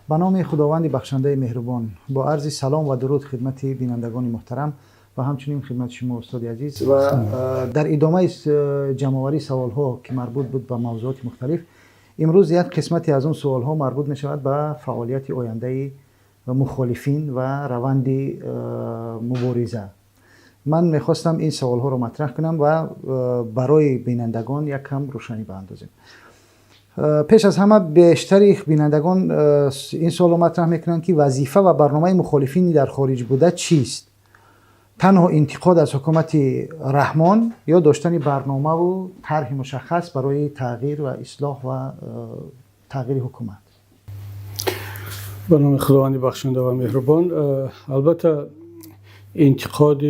به نام خداوند بخشنده مهربان، با عرض سلام و درود خدمت بینندگان محترم و همچنین خدمت شما استاد عزیز و در ادامه جمع‌آوری سوال‌ها که مربوط بود به موضوعات مختلف، امروز یک قسمتی از اون سوال‌ها مربوط می‌شود به فعالیت آینده مخالفین و روند مبارزه. من می‌خواستم این سوال‌ها رو مطرح کنم و برای بینندگان یک کم روشنی بیاندازیم. پیش از همه بیشتری بینندگان این سوال رو مطرح میکنند که وظیفه و برنامه مخالفین در خارج بوده چیست؟ تنها انتقاد از حکومت رحمان یا داشتن برنامه و طرح مشخص برای تغییر و اصلاح و تغییر حکومت؟ به نام خداوند بخشنده و مهربان. البته انتقاد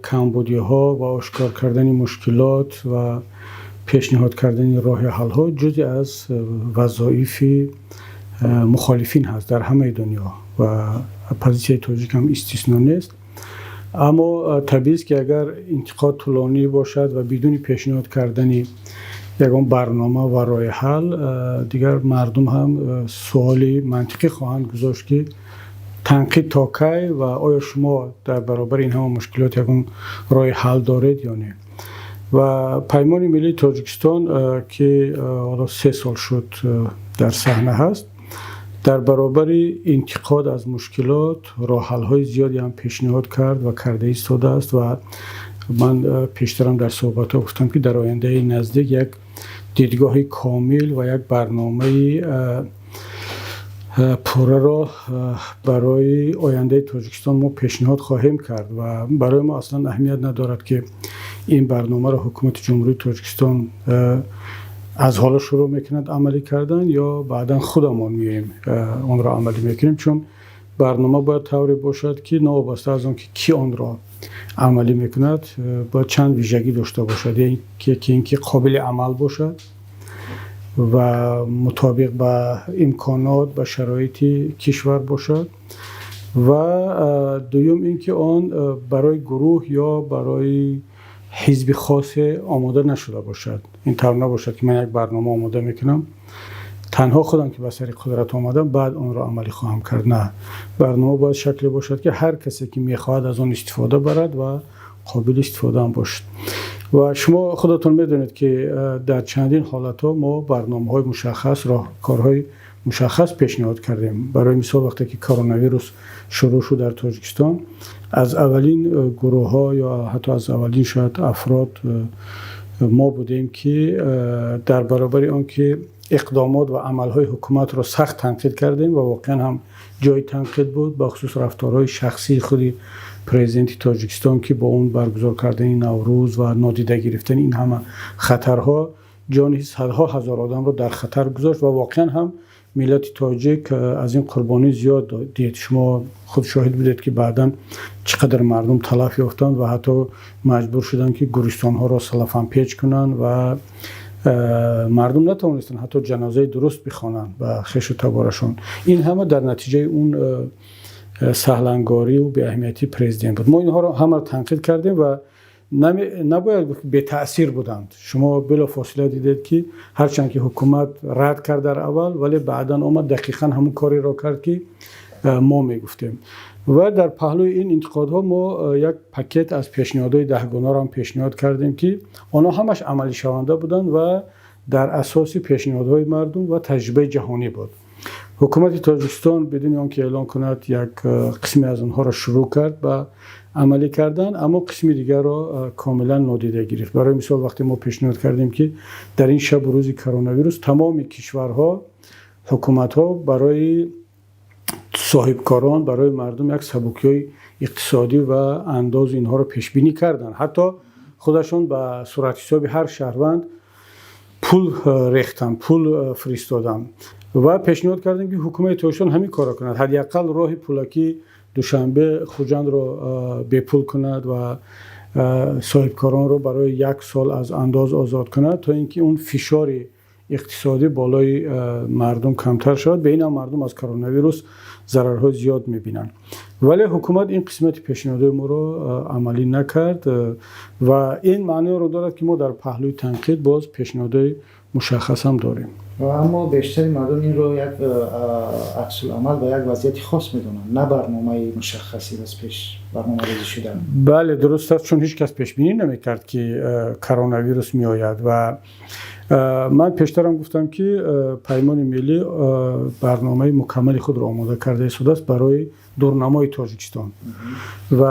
کمبودی‌ها و آشکار کردن مشکلات و پیشنهاد کردن راه حل ها جزئی از وظایف مخالفین هست در همه دنیا و پوزیسیون تاجیک هم استثنا نیست. اما طبیعی است که اگر انتقاد طولانی باشد و بدون پیشنهاد کردن یگان برنامه و راه حل، دیگر مردم هم سوالی منطقی خواهند گذاشت که تنقید تا کی و آیا شما در برابر این همه مشکلات یگان راه حل دارید یا نه. و پیمان ملی تاجیکستان که حالا 3 سال شد در صحنه هست، در برابر انتقاد از مشکلات راه حل های زیادی هم پیشنهاد کرد و کرده ایستاده است و من پیشترم در صحبت ها گفتم که در آینده نزدیک یک دیدگاه کامل و یک برنامه پوره را برای آینده تاجیکستان ما پیشنهاد خواهیم کرد و برای ما اصلا اهمیت ندارد که این برنامه را حکومت جمهوری تاجیکستان از حالا شروع میکند عملی کردن یا بعدا خودمان میایم اون را عملی میکنیم، چون برنامه باید طوری باشد که نوابسته از اون که کی آن را عملی میکند باید چند ویژگی داشته باشد. یکی اینکه قابل عمل باشد و مطابق با امکانات و شرایط کشور باشد و دوم اینکه آن برای گروه یا برای حزب خاص آماده نشده باشد. این طور نباشد که من یک برنامه آماده میکنم تنها خودم که به سر قدرت آمدم بعد اون را عملی خواهم کرد. نه، برنامه باید شکلی باشد که هر کسی که میخواهد از اون استفاده برد و قابل استفاده هم باشد. و شما خودتون میدونید که در چندین حالت ها ما برنامه های مشخص، راهکارهای مشخص پیشنهاد کردیم. برای مثال وقتی که کرونا ویروس شروع شد در تاجیکستان، از اولین گروه ها یا حتی از اولین شاید افراد ما بودیم که در برابر آن که اقدامات و عملهای حکومت را سخت تنقید کردیم و واقعا هم جای تنقید بود، به خصوص رفتارهای شخصی خود پرزیدنت تاجیکستان که با اون برگزار کردن نوروز و نادیده گرفتن این همه خطرها جان صدها هزار آدم را در خطر گذاشت و واقعا هم ملت تاجیک از این قربانی زیاد دید. شما خود شاهد بودید که بعداً چقدر مردم تلف یافتند و حتی مجبور شدند که گورستان ها را سلفن پیچ کنند و مردم نتوانستند حتی جنازه درست بخوانند و خش و تبارشون. این همه در نتیجه اون سهلنگاری و بی اهمیتی پرزیدنت بود. ما اینها را همه تنقید کردیم و نباید به تأثیر بودند. شما بلافاصله دیدید که هرچند که حکومت رد کرد در اول، ولی بعدا آمد دقیقاً همون کاری را کرد که ما میگفتیم. و در پهلوی این انتقادها ما یک پاکت از پیشنهادهای 10 گانه را هم پیشنهاد کردیم که آنها همش عملی شونده بودند و در اساس پیشنهادهای مردم و تجربه جهانی بود. حکومت تاجیکستان بدون آنکه اعلام کند یک قسمی از آنها را شروع کرد به عملی کردن، اما قسمی دیگر را کاملا نادیده گرفت. برای مثال وقتی ما پیشنهاد کردیم که در این شب و روز کرونا ویروس تمام کشورها، حکومت‌ها برای صاحبکاران، برای مردم یک سبکی اقتصادی و انداز اینها را پیش بینی کردند. حتی خودشون به صورت حساب هر شهروند پول ریختن، پول فرستادن و پیشنهاد کردیم که حکومت تاجیکستان همین کارا کند. حداقل راه پولکی دوشنبه خوجند را به پول کند و صاحبکاران را برای 1 سال از انداز آزاد کند تا اینکه اون فشار اقتصادی بالای مردم کمتر شود. به این هم مردم از کرونا ویروس ضررهای زیاد میبینن. ولی حکومت این قسمت پیشنهاد ما را عملی نکرد و این معنی رو دارد که ما در پهلوی تنقید باز پیشنهاد مشخص هم داریم. و اما بیشتر مردم این رو یک عکس العمل و یک وضعیت خاص میدونن، نه برنامه مشخصی از پیش برنامه ریزی شدن. بله درست است، چون هیچ کس پیش بینی نمیکرد که کرونا ویروس می آید و من پیشترم گفتم که پیمان ملی برنامه مکمل خود را آماده کرده شده است برای دورنمای تاجیکستان و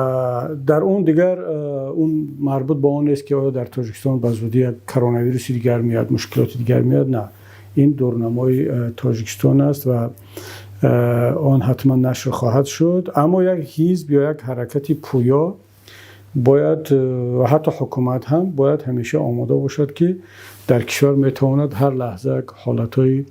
در اون دیگر اون مربوط به اون است که آیا در تاجیکستان به زودی کرونا ویروس دیگر میاد، مشکلات دیگر میاد. نه، این دورنمای تاجیکستان است و آن حتما نشر خواهد شد. اما یک حزب یا یک حرکت پویا باید و حتی حکومت هم باید همیشه آماده باشد که در کشور میتواند هر لحظه حالتهای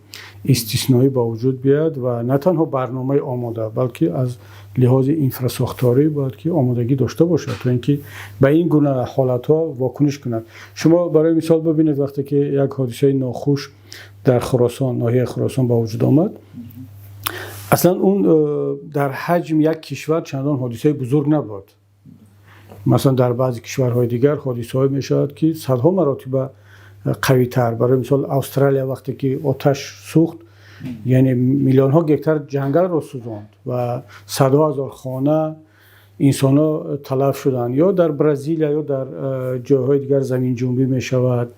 استثنایی با وجود بیاد و نه تنها برنامه آماده بلکه از لحاظ انفراساختاری باید که آمادگی داشته باشد تا اینکه به این گونه حالتها واکنش کند. شما برای مثال ببینید وقتی که یک حادثه ناخوش در خراسان، ناحیه خراسان با وجود آمد، اصلا اون در حجم یک کشور چندان حادثه بزرگ نبود. مثلا در بعضی کشورهای دیگر حادثه‌ای میشود که صدها مراتب قوی تر. برای مثال استرالیا وقتی که آتش سوخت یعنی میلیون ها گکتار جنگل را سوزاند و صدها هزار خانه انسان ها تلف شدند. یا در برزیل یا در جاهای دیگر زمین جنبی می شود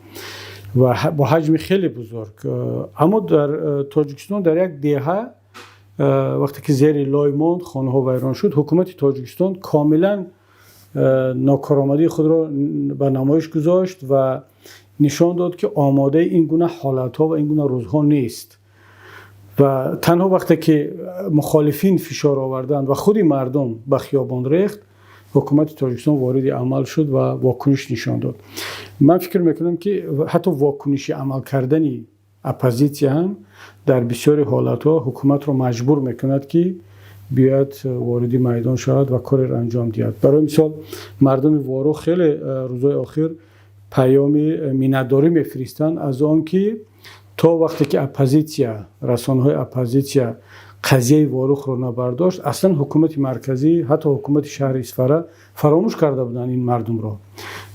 و با حجم خیلی بزرگ. اما در تاجیکستان در یک دهه وقتی که زیر لای ماند، خانه ها ویران شد، حکومت تاجیکستان کاملا ناکارآمدی خود را به نمایش گذاشت و نشان داد که آماده این گونه حالت ها و این گونه روزها نیست و تنها وقتی که مخالفین فشار آوردند و خودی مردم به خیابان ریخت، حکومت تاجیکستان وارد عمل شد و واکنش نشان داد. من فکر میکنم که حتی واکنش عمل کردنی اپوزیسیون هم در بسیاری حالت ها حکومت را مجبور میکند که بیاد وارد میدان شود و کار را انجام دهد. برای مثال مردم وارو خیلی روزهای آخر پیام مینتداری میفرستند از آن که تا وقتی که اپوزیسیا، رسانه‌های اپوزیسیا قضیه واروخ رو نبرداشت، اصلا حکومت مرکزی حتی حکومت شهر اصفهان فراموش کرده بودن این مردم را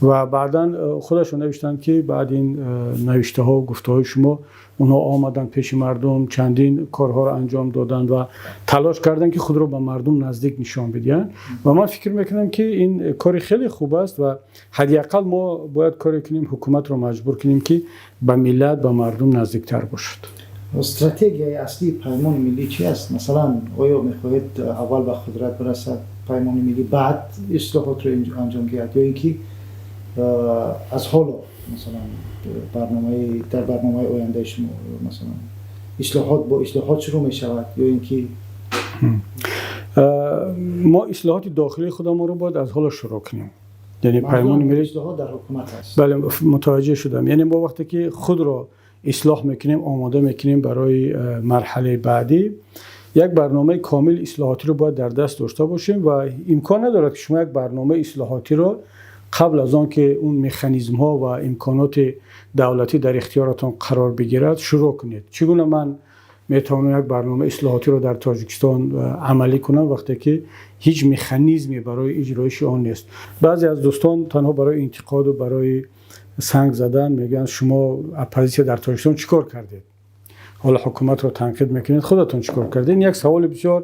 و بعداً خودشون نوشتن که بعد این نوشته ها و گفته های شما اونها آمدن پیش مردم، چندین کارها را انجام دادن و تلاش کردن که خود را به مردم نزدیک نشان بدن و من فکر میکنم که این کاری خیلی خوب است و حداقل ما باید کاری کنیم، حکومت را مجبور کنیم که به ملت، به مردم نزدیکتر باشد. استراتژی اصلی پیمان ملی چی است؟ مثلا آیا میخواهید اول به قدرت برسد پیمان ملی بعد اصلاحات رو انجام دهد یا اینکه از حالا مثلا در برنامه آینده شما مثلا اصلاحات شروع می شود یا اینکه ما اصلاحات داخلی خودمون رو باید از حالا شروع کنیم؟ یعنی پیمان ملی اصلاحات در حکومت است. بله متوجه شدم. یعنی ما وقتی که خود رو اصلاح میکنیم، آماده میکنیم برای مرحله بعدی، یک برنامه کامل اصلاحاتی رو باید در دست داشته باشیم و امکان ندارد که شما یک برنامه اصلاحاتی رو قبل از آن که اون مکانیزم ها و امکانات دولتی در اختیارتان قرار بگیرد شروع کنید. چگونه من میتوانم یک برنامه اصلاحاتی رو در تاجیکستان عملی کنم وقتی که هیچ مکانیزمی برای اجرایش آن نیست؟ بعضی از دوستان تنها برای انتقاد و برای سنگ زدن میگن شما اپوزیسیا در تاجیکستان چیکار کردید؟ حالا حکومت رو تنقید میکنید، خودتون چیکار کردید؟ این یک سوال بسیار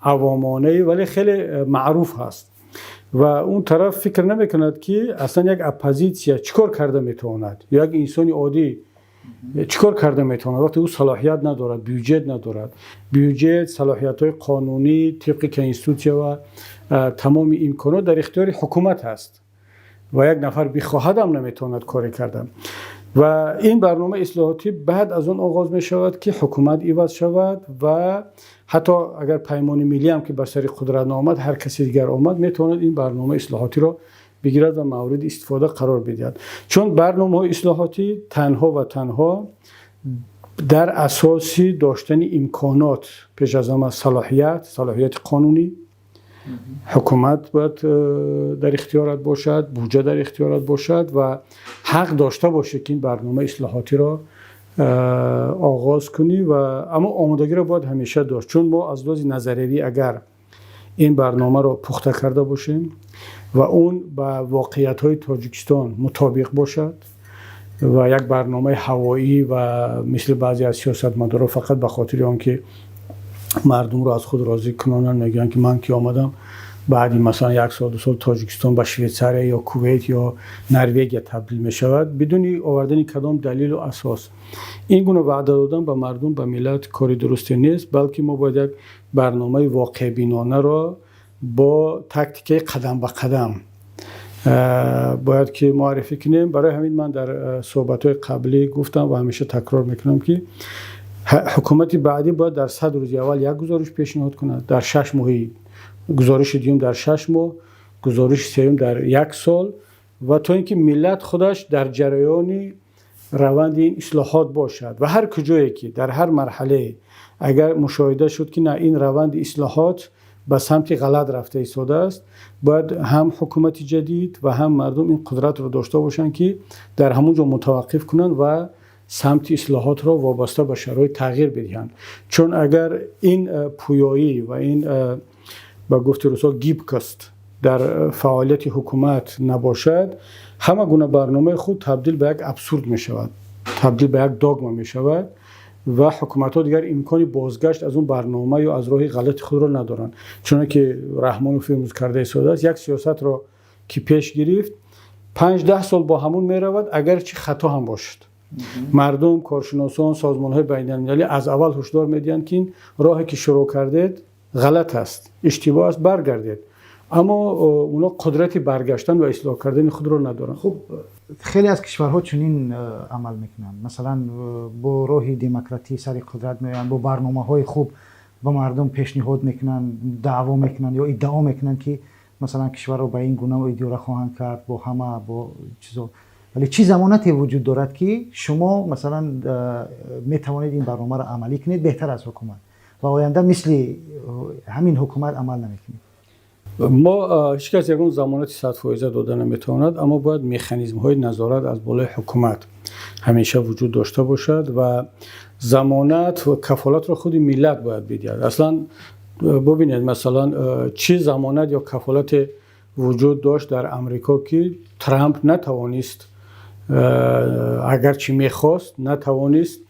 عوامانه ولی خیلی معروف هست و اون طرف فکر نمیکند که اصلا یک اپوزیسیا چیکار کرده میتواند یا یک انسان عادی چیکار کرده میتواند وقتی او صلاحیت ندارد، بودجه ندارد. بودجه، صلاحیت‌های قانونی طبق کنستیتوسیا و تمام امکانات در اختیار حکومت است و یک نفر بخواهد هم نمیتواند کاری کردن و این برنامه اصلاحاتی بعد از اون آغاز می شود که حکومت عوض شود و حتی اگر پیمان ملی هم که بر سر قدرت نآمد، هر کسی دیگر آمد میتواند این برنامه اصلاحاتی را بگیرد و مورد استفاده قرار بدهد. چون برنامه اصلاحاتی تنها و تنها در اساس داشتن امکانات پیش از همه صلاحیت قانونی حکومت باید در اختیارات باشد، بودجه در اختیارات باشد و حق داشته باشه که این برنامه اصلاحاتی را آغاز کنی و اما آمادگی را باید همیشه داشت. چون ما از لحاظ نظریوی اگر این برنامه را پخته کرده باشیم و اون با واقعیت‌های تاجیکستان مطابق باشد، و یک برنامه هوایی و مثل بعضی از سیاستمدارا فقط به خاطر آنکه مردم رو از خود راضی کنن میگن که من که آمدم بعدی مثلا یک سال دو سال تاجیکستان به شویتزاری یا کویت یا نروژ تبدیل می شود بدون آوردن کدام دلیل و اساس. این گونه وعده دادن به مردم به ملت کاری درستی نیست، بلکه ما باید یک برنامه واقع بینانه را با تاکتیک قدم به قدم باید که معرفی کنیم. برای همین من در صحبت‌های قبلی گفتم و همیشه تکرار میکنم که حکومت بعدی باید در 100 روز اول یک گزارش پیشنهاد کند، در 6 ماه گزارش دیوم در 6 ماه، گزارش سوم در 1 سال، و تا اینکه ملت خودش در جریان روند این اصلاحات باشد و هر کجایی که در هر مرحله اگر مشاهده شد که نه این روند اصلاحات به سمت غلط رفته ایستاده است، باید هم حکومت جدید و هم مردم این قدرت رو داشته باشند که در همونجا متوقف کنند و سمت اصلاحات را وابسته به شرایط تغییر بدهند. چون اگر این پویایی و این با گفت روسا گیبکست در فعالیت حکومت نباشد، همه گونه برنامه خود تبدیل به یک ابسورد می شود، تبدیل به یک داگما می شود و حکومت ها دیگر امکانی بازگشت از اون برنامه یا از راه غلط خود را ندارند. چون که رحمانوف فرمود کرده ایستاده است، یک سیاست را که پیش گرفت 5-10 سال با همون می رود اگرچه خطا هم باشد. مردم، کارشناسان، سازمان های بین المللی از اول هشدار میدهند که این راهی که شروع کردید غلط است، اشتباه است، برگردید. اما اونا قدرت برگشتن و اصلاح کردن خود را ندارن. خب خیلی از کشورها چنین عمل میکنن، مثلا با راه دموکراسی سر قدرت میان، با برنامه‌های خوب با مردم پیشنهاد میکنن، دعوا میکنن یا ادعا میکنن که مثلا کشور رو به این گونه اداره خواهند کرد با همه با چیزا. ولی چی ضمانتی وجود دارد که شما مثلا میتوانید این برنامه را عملی کنید بهتر از حکومت و آینده مثل همین حکومت عمل نمیکنید؟ ما هیچ کس یگان ضمانت 100% داده نمیتواند، اما باید مکانیزم های نظارت از بالای حکومت همیشه وجود داشته باشد و ضمانت و کفالت را خود ملت باید بدهد. اصلا ببینید مثلا چه ضمانت یا کفالت وجود داشت در امریکا که ترامپ نتوانست، اگرچه میخواست نتوانست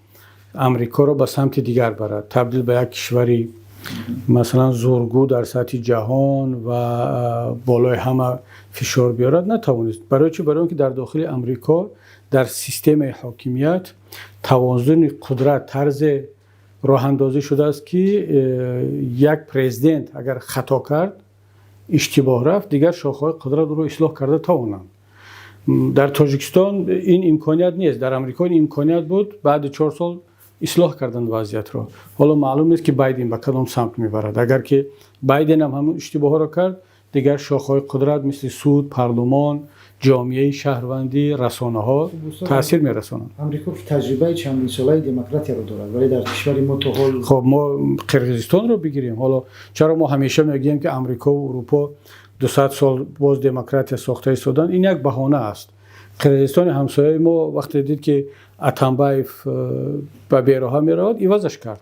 امریکا را به سمت دیگر برد، تبدیل به یک کشوری مثلا زورگو در سطح جهان و بالای همه فشار بیارد، نتوانست. برای چی؟ برای اینکه در داخل امریکا در سیستم حاکمیت توازن قدرت طرز راه اندازی شده است که یک پرزیدنت اگر خطا کرد، اشتباه رفت، دیگر شاخه‌های قدرت رو اصلاح کرده توانند. در تاجیکستان این امکانیت نیست، در امریکا این امکانیت بود، بعد 4 سال اصلاح کردن وضعیت را. حالا معلوم نیست که بایدن به کدام سمت میبرد. اگر که بایدن هم همون اشتباه را کرد، دیگر شاخه‌های قدرت مثل سود، پارلمان، جامعه شهروندی، رسانه ها تاثیر میرسانند. امریکا تجربه چندین ساله دموکراسی رو دارد، ولی در کشور ما تو حال خب ما قرقیزستان رو بگیریم. حالا چرا ما همیشه میگیم که امریکا و اروپا 200 سال باز دموکراسی ساخته ایستادن؟ این یک بهانه است. قرقیزستان همسایه ما وقتی دید که اتنبایف به بیراه میرود، ایوازش کرد.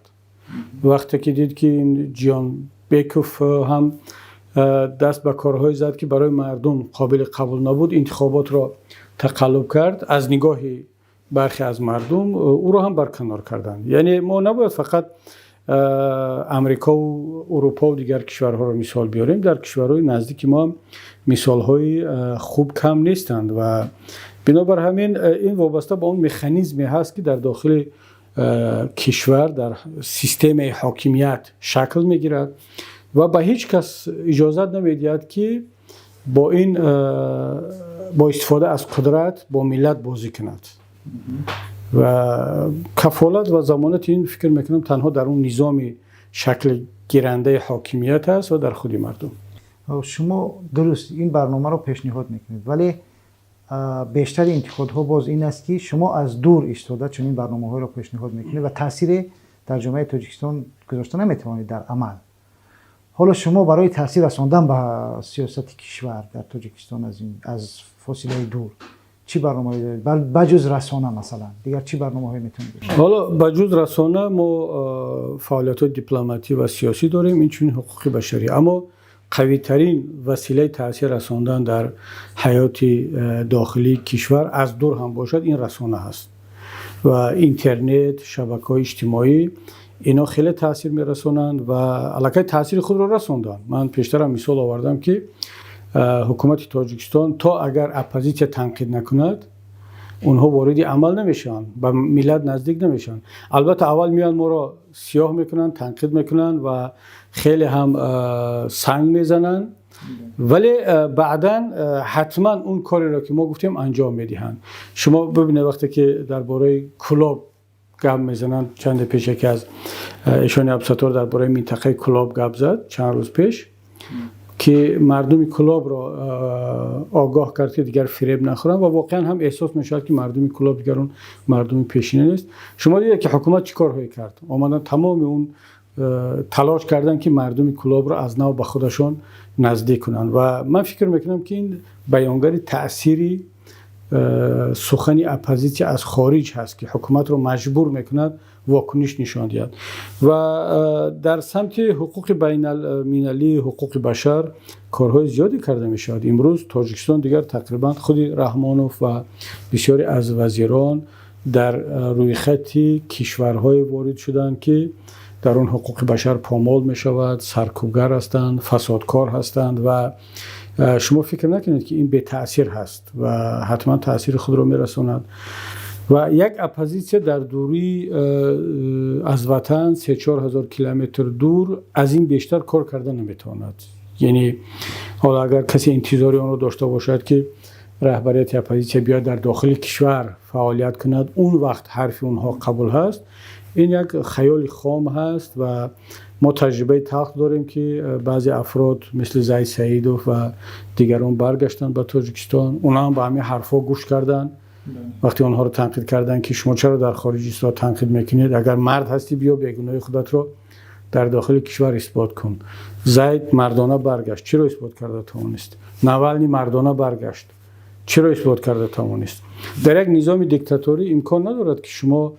وقتی که دید که این جیان بیکوف هم دست به کارهای زد که برای مردم قابل قبول نبود، انتخابات را تقلب کرد، از نگاه برخی از مردم او را هم برکنار کردند. یعنی ما نباید فقط امریکا و اروپا و دیگر کشورها را مثال بیاریم، در کشورهای نزدیک ما هم مثالهای خوب کم نیستند و بنابر همین این وابسته به اون مکانیزمی هست که در داخل کشور در سیستم حاکمیت شکل میگیرد و به هیچ کس اجازت نمیدهد که با این با استفاده از قدرت با ملت بازی کند. و کفالت و ضمانت این فکر میکنم تنها در اون نظام شکل گیرنده حاکمیت است و در خود مردم. شما درست این برنامه رو پیشنهاد میکنید، ولی بیشتر انتقادها باز این است که شما از دور ایستاده چون این برنامه‌ها رو پیشنهاد میکنید و تاثیر در جامعه تاجیکستان گذاشته نمیتوانید در عمل. حالا شما برای تاثیر رساندن به سیاست کشور در تاجیکستان از فاصله دور چی برنامه‌ای دارید؟ بجز رسانه مثلا دیگر چی برنامه‌هایی میتونید؟ حالا بجز رسانه ما فعالیت‌های دیپلماتی و سیاسی داریم، این چنین حقوق بشری. اما قوی ترین وسیله تاثیر رساندن در حیات داخلی کشور از دور هم باشد این رسانه هست و اینترنت، شبکه‌های اجتماعی اینا خیلی تاثیر میرسونند و علاقه تاثیر خود را رساندن. من پیشتر مثال آوردم که حکومت تاجیکستان تا اگر اپوزیسیون تنقید نکند اونها وارد عمل نمیشن، به ملت نزدیک نمیشن. البته اول میان ما را سیاه میکنن، تنقید میکنن و خیلی هم سنگ میزنن، ولی بعدا حتما اون کاری را که ما گفتیم انجام میدهند. شما ببینید وقتی که درباره کلاب گپ میزنن، چند پیش که از ایشان ابسطور درباره منطقه کلاب گپ زد چند روز پیش که مردم کلاب را آگاه کرد که دیگر فریب نخورن و واقعا هم احساس میشد که مردم کلاب دیگر اون مردم پیشینه نیست. شما دیدید که حکومت چیکار هایی کرد؟ آمدن تمام اون تلاش کردن که مردم کلاب را از نو به خودشون نزدیک کنن و من فکر میکنم که این بیانگر تأثیری سخنی اپوزیسیون از خارج هست که حکومت رو مجبور میکند واکنش نشان دهد و در سمت حقوق بین المللی، حقوق بشر کارهای زیادی کرده میشد. امروز تاجیکستان دیگر تقریبا خود رحمانوف و بسیاری از وزیران در روی خط کشورهای وارد شدند که در اون حقوق بشر پامال میشود، سرکوبگر هستند، فسادکار هستند و شما فکر نکنید که این به تأثیر هست و حتما تأثیر خود را میرساند و یک اپوزیسیون در دوری از وطن 3-4 هزار کیلومتر دور از این بیشتر کار کردن نمیتواند. یعنی حالا اگر کسی انتظاری آن را داشته باشد که رهبریت اپوزیسیون بیاد در داخل کشور فعالیت کند اون وقت حرف اونها قبول هست، این یک خیال خام هست و ما تجربه تلخ داریم که بعضی افراد مثل زید سعیدوف و دیگران برگشتن به تاجیکستان، اونا هم به همین حرفا گوش کردن. وقتی اونها رو تنقید کردن که شما چرا در خارج اصلاح تنقید میکنید، اگر مرد هستی بیا بیگناهی خودت رو در داخل کشور اثبات کن. زید مردانه برگشت، چرا اثبات کرده توانست؟ نوالنی مردانه برگشت، چرا اثبات کرده توانست؟ در یک نظام دیکتاتوری امکان ندارد که شما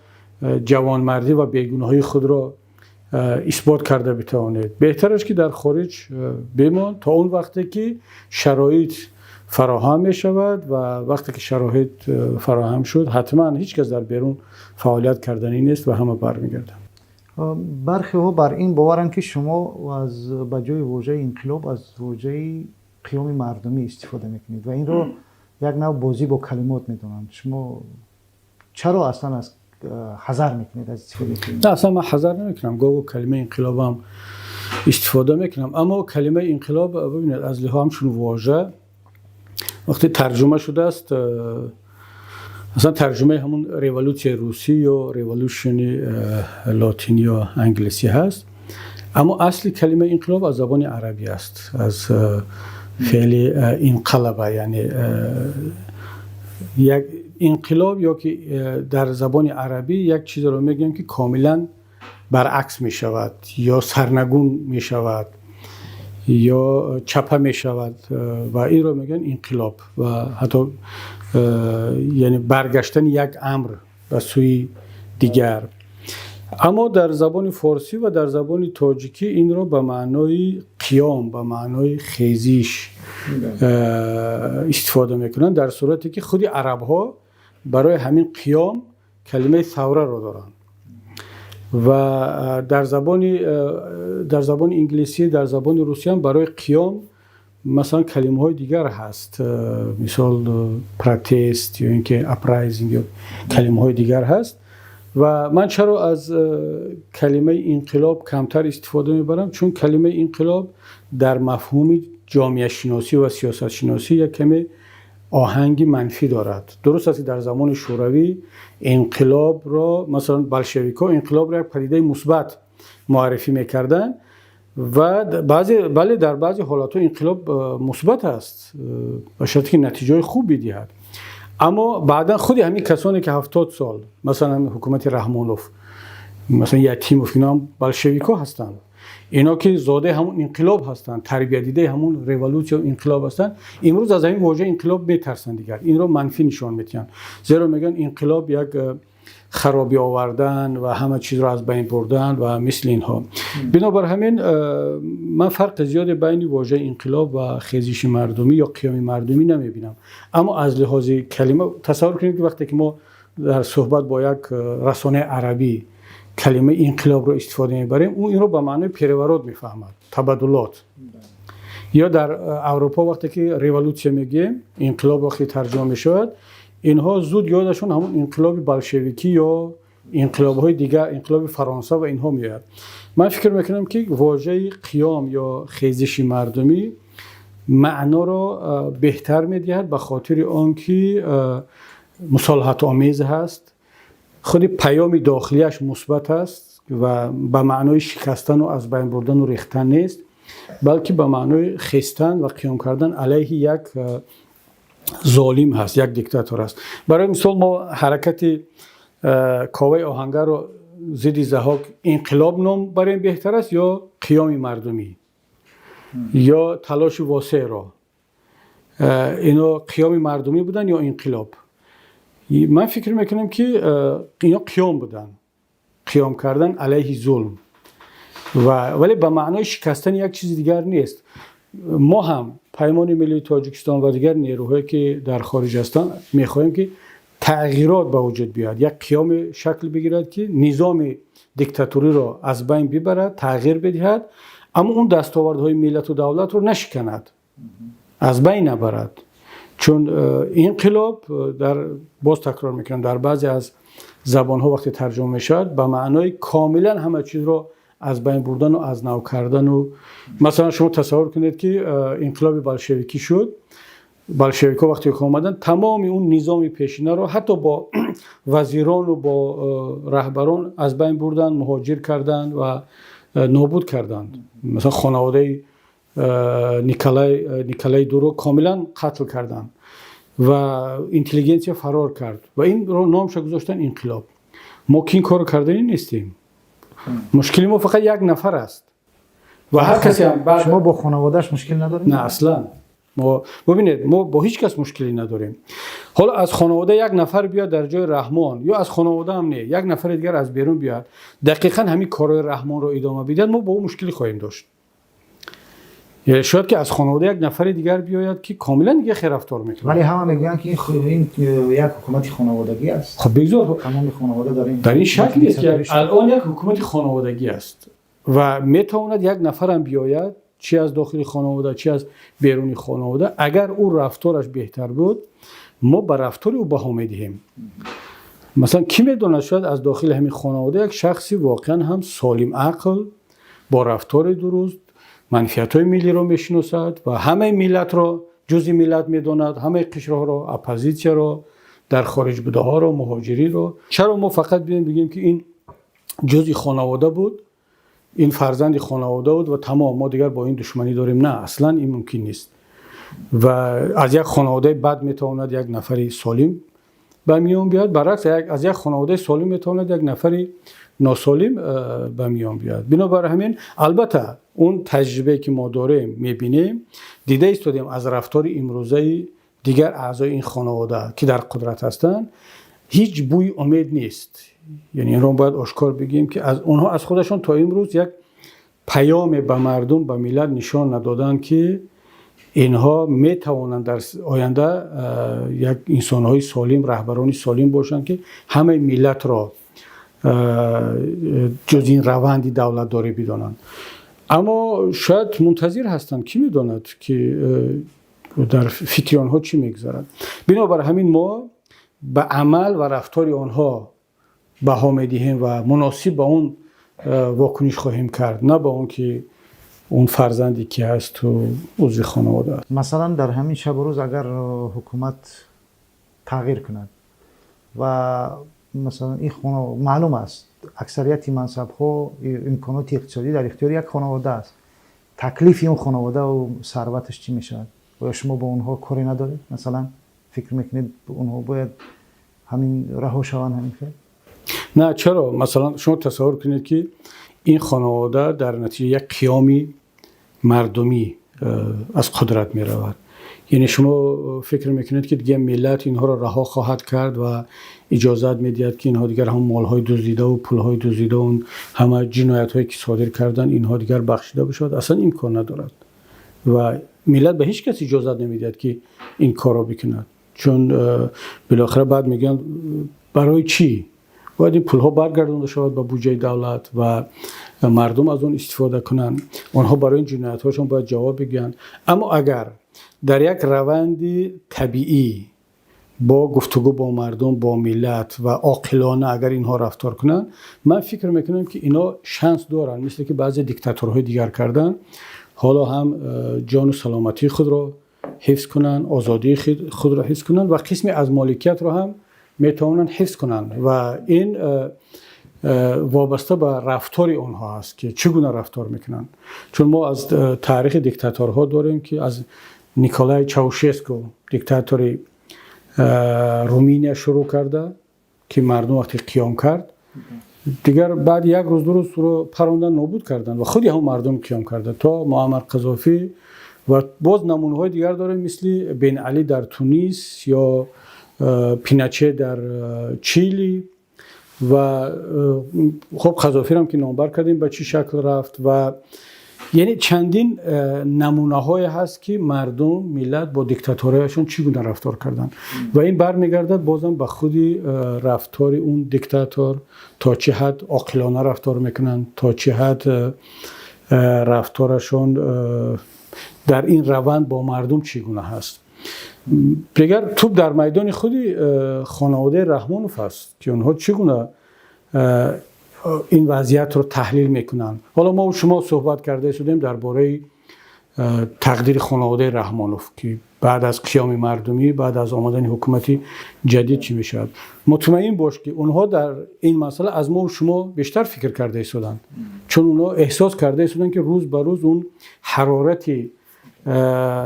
جوانمردی و بیگناهی خود را اثبات کرده بتوانید. بهتر است که در خارج بمان تا اون وقتی که شرایط فراهم می شود و وقتی که شرایط فراهم شد حتما هیچ کس در بیرون فعالیت کردنی نیست و همه برمیگردن. برخی ها بر این باورن که شما از بجای واژه انقلاب از واژه قیام مردمی استفاده میکنید و این رو یک نوع بازی با کلمات میدونن. شما چرا اصلا از حذر میکنید از استفاده کنید؟ نه اصلا من حذر نمیکنم، گاهی کلمه انقلاب هم استفاده میکنم، اما کلمه انقلاب ببینید از لحاظ همچون واژه وقتی ترجمه شده است، مثلا ترجمه همون ریولوسیون روسی یا ریولوشن لاتینی یا انگلیسی هست، اما اصلی کلمه انقلاب از زبان عربی است، از فعل انقلب، یعنی یک انقلاب یا که در زبان عربی یک چیز رو میگن که کاملا برعکس می شود یا سرنگون می شود یا چپه می شود و این رو میگن انقلاب و حتی یعنی برگشتن یک امر به سوی دیگر. اما در زبان فارسی و در زبان تاجیکی این رو به معنای قیام، به معنای خیزش استفاده میکنن، در صورتی که خود عرب ها برای همین قیام کلمه ثوره رو دارن و در زبان انگلیسی، در زبان روسی هم برای قیام مثلا کلمه های دیگر هست، مثال پروتست یا اینکه اپرایزینگ یا کلمه های دیگر هست. و من چرا از کلمه انقلاب کمتر استفاده میبرم؟ چون کلمه انقلاب در مفهوم جامعه شناسی و سیاست شناسی یک کمی آهنگ منفی دارد. درست است در زمان شوروی انقلاب را مثلا بلشویک‌ها انقلاب را یک پدیده مثبت معرفی میکردن و بله در بعضی حالات‌ها انقلاب مثبت است به شرطی که نتیجه خوب بدهد. اما بعدا خود همین کسانی که 70 سال مثلا حکومت رحمانوف مثلا یتیموف اینا هم بلشویک‌ها هستند، اینا که زاده همون انقلاب هستند، تربیت دیده همون ریولوسیون انقلاب هستند، امروز از همین واژه انقلاب میترسن دیگر، این رو منفی نشان میدن، زیرا میگن انقلاب یک خرابی آوردن و همه چیز رو از بین بردن و مثل اینها. بنابر همین من فرق زیاد بین واژه انقلاب و خیزش مردمی یا قیام مردمی نمیبینم. اما از لحاظ کلمه تصور کنید که وقتی که ما در صحبت با یک رسانه عربی کلمه انقلاب رو استفاده میبریم، اون این رو به معنی پیروارات میفهمد، تبادلات. یا در اروپا وقتی که ریولوسیون میگیم، انقلاب وقتی ترجمه میشود، اینها زود یادشون همون انقلاب بلشویکی یا انقلاب‌های دیگر، انقلاب فرانسه و اینها میاد. من فکر میکنم که واژه قیام یا خیزش مردمی معنا را بهتر میدهد به خاطر آنکه مصالحت آمیز هست، خود پیام داخلیش مثبت است و به معنای شکستن و از بین بردن و ریختن نیست، بلکه به معنای خستن و قیام کردن علیه یک ظالم هست، یک دیکتاتور است. برای مثال ما حرکت کاوه آهنگر رو ضد ضحاک انقلاب نام برای بهتر است یا قیام مردمی یا تلاش واسع را، اینا قیام مردمی بودن یا انقلاب؟ من فکر میکنم که اینا قیام بودن، قیام کردن علیه ظلم، ولی به معنای شکستن یک چیز دیگر نیست. ما هم پیمان ملی تاجیکستان و دیگر نیروهایی که در خارج هستند میخواهیم که تغییرات به وجود بیاد، یک قیام شکل بگیرد که نظام دیکتاتوری را از بین ببرد، تغییر بدهد، اما اون دستاوردهای ملت و دولت رو نشکند، از بین نبرد. چون انقلاب باز تکرار میکنم در بعضی از زبانها وقتی ترجمه میشد به معنای کاملا همه چیز رو از بین بردن و از نو کردن. و مثلا شما تصور کنید که انقلاب بلشویکی شد، بلشویک‌ها وقتی که اومدن تمام اون نظام پیشینه رو حتی با وزیران و با رهبران از بین بردن، مهاجر کردند و نابود کردند. مثلا خانواده نیکلای دو رو کاملا قتل کردند و اینتلیجنسیا فرار کرد و این رو نامش گذاشتن انقلاب. ما که این کارو کردنی نیستیم. مشکلی ما فقط یک نفر است و هر کسی هم بعد شما با خانواده‌اش مشکل ندارید؟ نه اصلا. ما ببینید ما با هیچ کس مشکلی نداریم. حالا از خانواده یک نفر بیاد در جای رحمان یا از خانواده هم نه یک نفر دیگر از بیرون بیاد دقیقاً همین کارهای رحمان رو ادامه بده، ما با اون مشکلی خواهیم داشت. یا شاید که از خانواده یک نفر دیگر بیاید که کاملا دیگه خیر رفتار میکنه. ولی همه میگن که این یک حکومت خانوادگی است. خب بگذار تمام خانواده داریم. در این شکل نیست که الان یک حکومت خانوادگی است و میتواند یک نفر هم بیاید، چی از داخل خانواده چی از بیرون خانواده، اگر او رفتارش بهتر بود ما به رفتار او بها میدهیم. مثلا کی میدونه شاید از داخل همین خانواده یک شخصی واقعا هم سالم عقل با رفتار درست منفعت‌های ملی را میشناسد و همه ملت را جزء ملت میداند، همه قشرها را، اپوزیسیا را، در خارج بوده ها را، مهاجری را. چرا ما فقط بگیم که این جزء خانواده بود، این فرزند خانواده بود و تمام ما دیگر با این دشمنی داریم؟ نه، اصلا این ممکن نیست. و از یک خانواده بد میتواند یک نفری سالم به میان بیاد، برعکس از یک خانواده سالم میتواند یک نفری ناسالم به میان بیاد. بنابراین همین البته اون تجربه که ما داریم میبینیم دیده ایستادیم از رفتار امروزه دیگر اعضای این خانواده که در قدرت هستند هیچ بوی امید نیست. یعنی این رو باید آشکار بگیم که از اونها از خودشون تا امروز یک پیام به مردم به ملت نشان ندادن که اینها میتوانند در آینده یک انسان‌های سالم، رهبرانی سالم باشند که همه ملت را جز این روندی دولت داره بدانند. اما شاید منتظر هستند، کی میداند که در فکر آنها چی میگذرد. بنابر همین ما به عمل و رفتار آنها بها میدهیم و مناسب با اون واکنش خواهیم کرد، نه با اون که اون فرزندی که هست تو عضو خانواده است. مثلا در همین شب و روز اگر حکومت تغییر کند و مثلا این خانواده معلوم است اکثریت منصب ها امکانات اقتصادی در اختیار یک خانواده است، تکلیف اون خانواده و ثروتش چی میشه؟ و شما با اونها کاری ندارید؟ مثلا فکر میکنید اونها باید همین رها شوند همین خیر؟ نه، چرا؟ مثلا شما تصور کنید که این خانواده در نتیجه یک قیامی مردمی از قدرت می رود. یعنی شما فکر میکنید که دیگه ملت اینها را رها خواهد کرد و اجازت میدهد که اینها دیگر هم مالهای دزدیده و پولهای دزدیده و همه جنایت هایی که صادر کردن اینها دیگر بخشیده بشود؟ اصلا امکان ندارد و ملت به هیچ کس اجازت نمیدهد که این کار را بکند، چون بالاخره بعد میگن برای چی باید این پولها برگردانده شود به بودجه دولت و مردم از اون استفاده کنند. آنها برای این جنایت هاشون باید جواب بگن. اما اگر در یک روند طبیعی با گفتگو با مردم، با ملت و عاقلانه اگر اینها رفتار کنند، من فکر میکنم که اینا شانس دارن، مثل که بعضی دیکتاتورهای دیگر کردن، حالا هم جان و سلامتی خود را حفظ کنن، آزادی خود را حفظ کنن و قسمی از مالکیت را هم میتوانند حفظ کنند و این وابسته به رفتار آنها است که چگونه رفتار میکنند. چون ما از تاریخ دیکتاتورها داریم که از نیکولای چاوشسکو دیکتاتور رومانیا شروع کرده که مردم وقتی قیام کرد دیگر بعد یک روز دو روز رو پراندن نابود کردن و خودی هم مردم قیام کرده تا معمر قذافی و باز نمونه های دیگر داریم مثل بن علی در تونس یا پیناچه در چیلی و خب قذافی هم که نامبر کردیم به چی شکل رفت و یعنی چندین نمونه های هست که مردم ملت با دیکتاتورهاشون چگونه رفتار کردن و این برمیگردد بازم به خودی رفتار اون دیکتاتور، تا چه حد عاقلانه رفتار میکنن، تا چه حد رفتارشون در این روند با مردم چگونه هست. دیگر توپ در میدان خودی خانواده رحمانوف است که اونها چگونه این وضعیت رو تحلیل میکنن. حالا ما و شما صحبت کرده شدیم درباره تقدیر خانواده رحمانوف که بعد از قیام مردمی، بعد از آمدن حکومتی جدید چی میشد. مطمئن باش که اونها در این مسئله از ما و شما بیشتر فکر کرده شدن، چون اونها احساس کرده شدن که روز به روز اون حرارت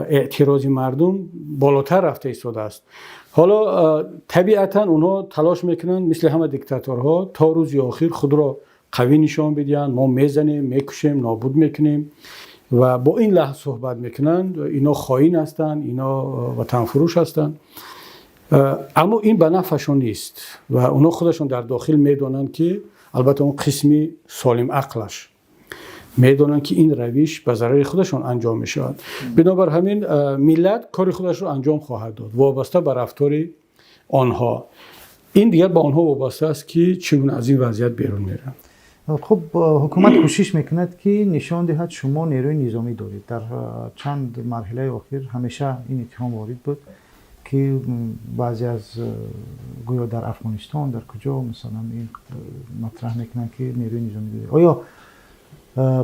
اعتراضی مردم بالاتر رفته ایستاده است. حالا طبیعتا اونها تلاش میکنن مثل همه دیکتاتورها تا روز آخر خود را قوی نشان بدهند، ما میزنیم، میکشیم، نابود میکنیم و با این لحظه صحبت میکنند اینا خائن هستند، اینا وطن فروش هستند. اما این به نفعشون نیست و اونا خودشون در داخل میدونن که البته اون قسمی سالم عقلش میدونن که این روش به ضرر خودشون انجام میشود. بنابر همین ملت کار خودش رو انجام خواهد داد وابسته به رفتار آنها. این دیگر به آنها وابسته است که چگونه از این وضعیت بیرون میرن. خب حکومت کوشش میکند که نشان دهد شما نیروی نظامی دارید. در چند مرحله اخیر همیشه این اتهام وارد بود که بعضی از گویا در افغانستان در کجا مثلا این مطرح میکنن که نیروی نظامی دارید. آیا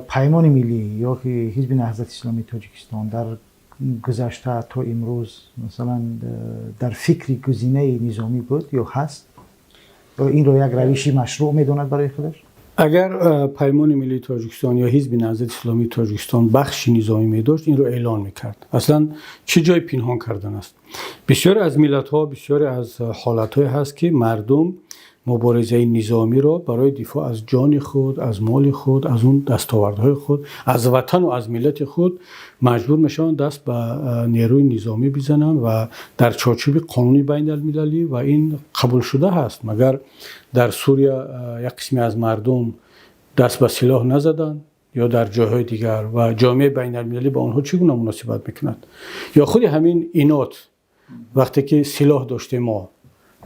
پیمان ملی یا که حزب نهضت اسلامی تاجیکستان در گذشته تا امروز مثلا در فکر گزینه نظامی بود یا هست؟ یا این رو یک روشی مشروع میداند برای خودش؟ اگر پیمان ملی تاجیکستان یا حزب نهضت اسلامی تاجیکستان بخش نظامی می داشت این رو اعلان میکرد. اصلا چه جای پنهان کردن است؟ بسیار از ملت ها، بسیار از حالت های هست که مردم مبارزه نظامی را برای دفاع از جان خود، از مال خود، از اون دستاوردهای خود، از وطن و از ملت خود مجبور میشن دست به نیروی نظامی بزنن و در چارچوب قانونی بین المللی و این قبول شده هست. مگر در سوریه یک قسمی از مردم دست به سلاح نزدن یا در جاهای دیگر و جامعه بین المللی با آنها چگونه مناسبت میکند؟ یا خود همین اینات وقتی که سلاح داشته ما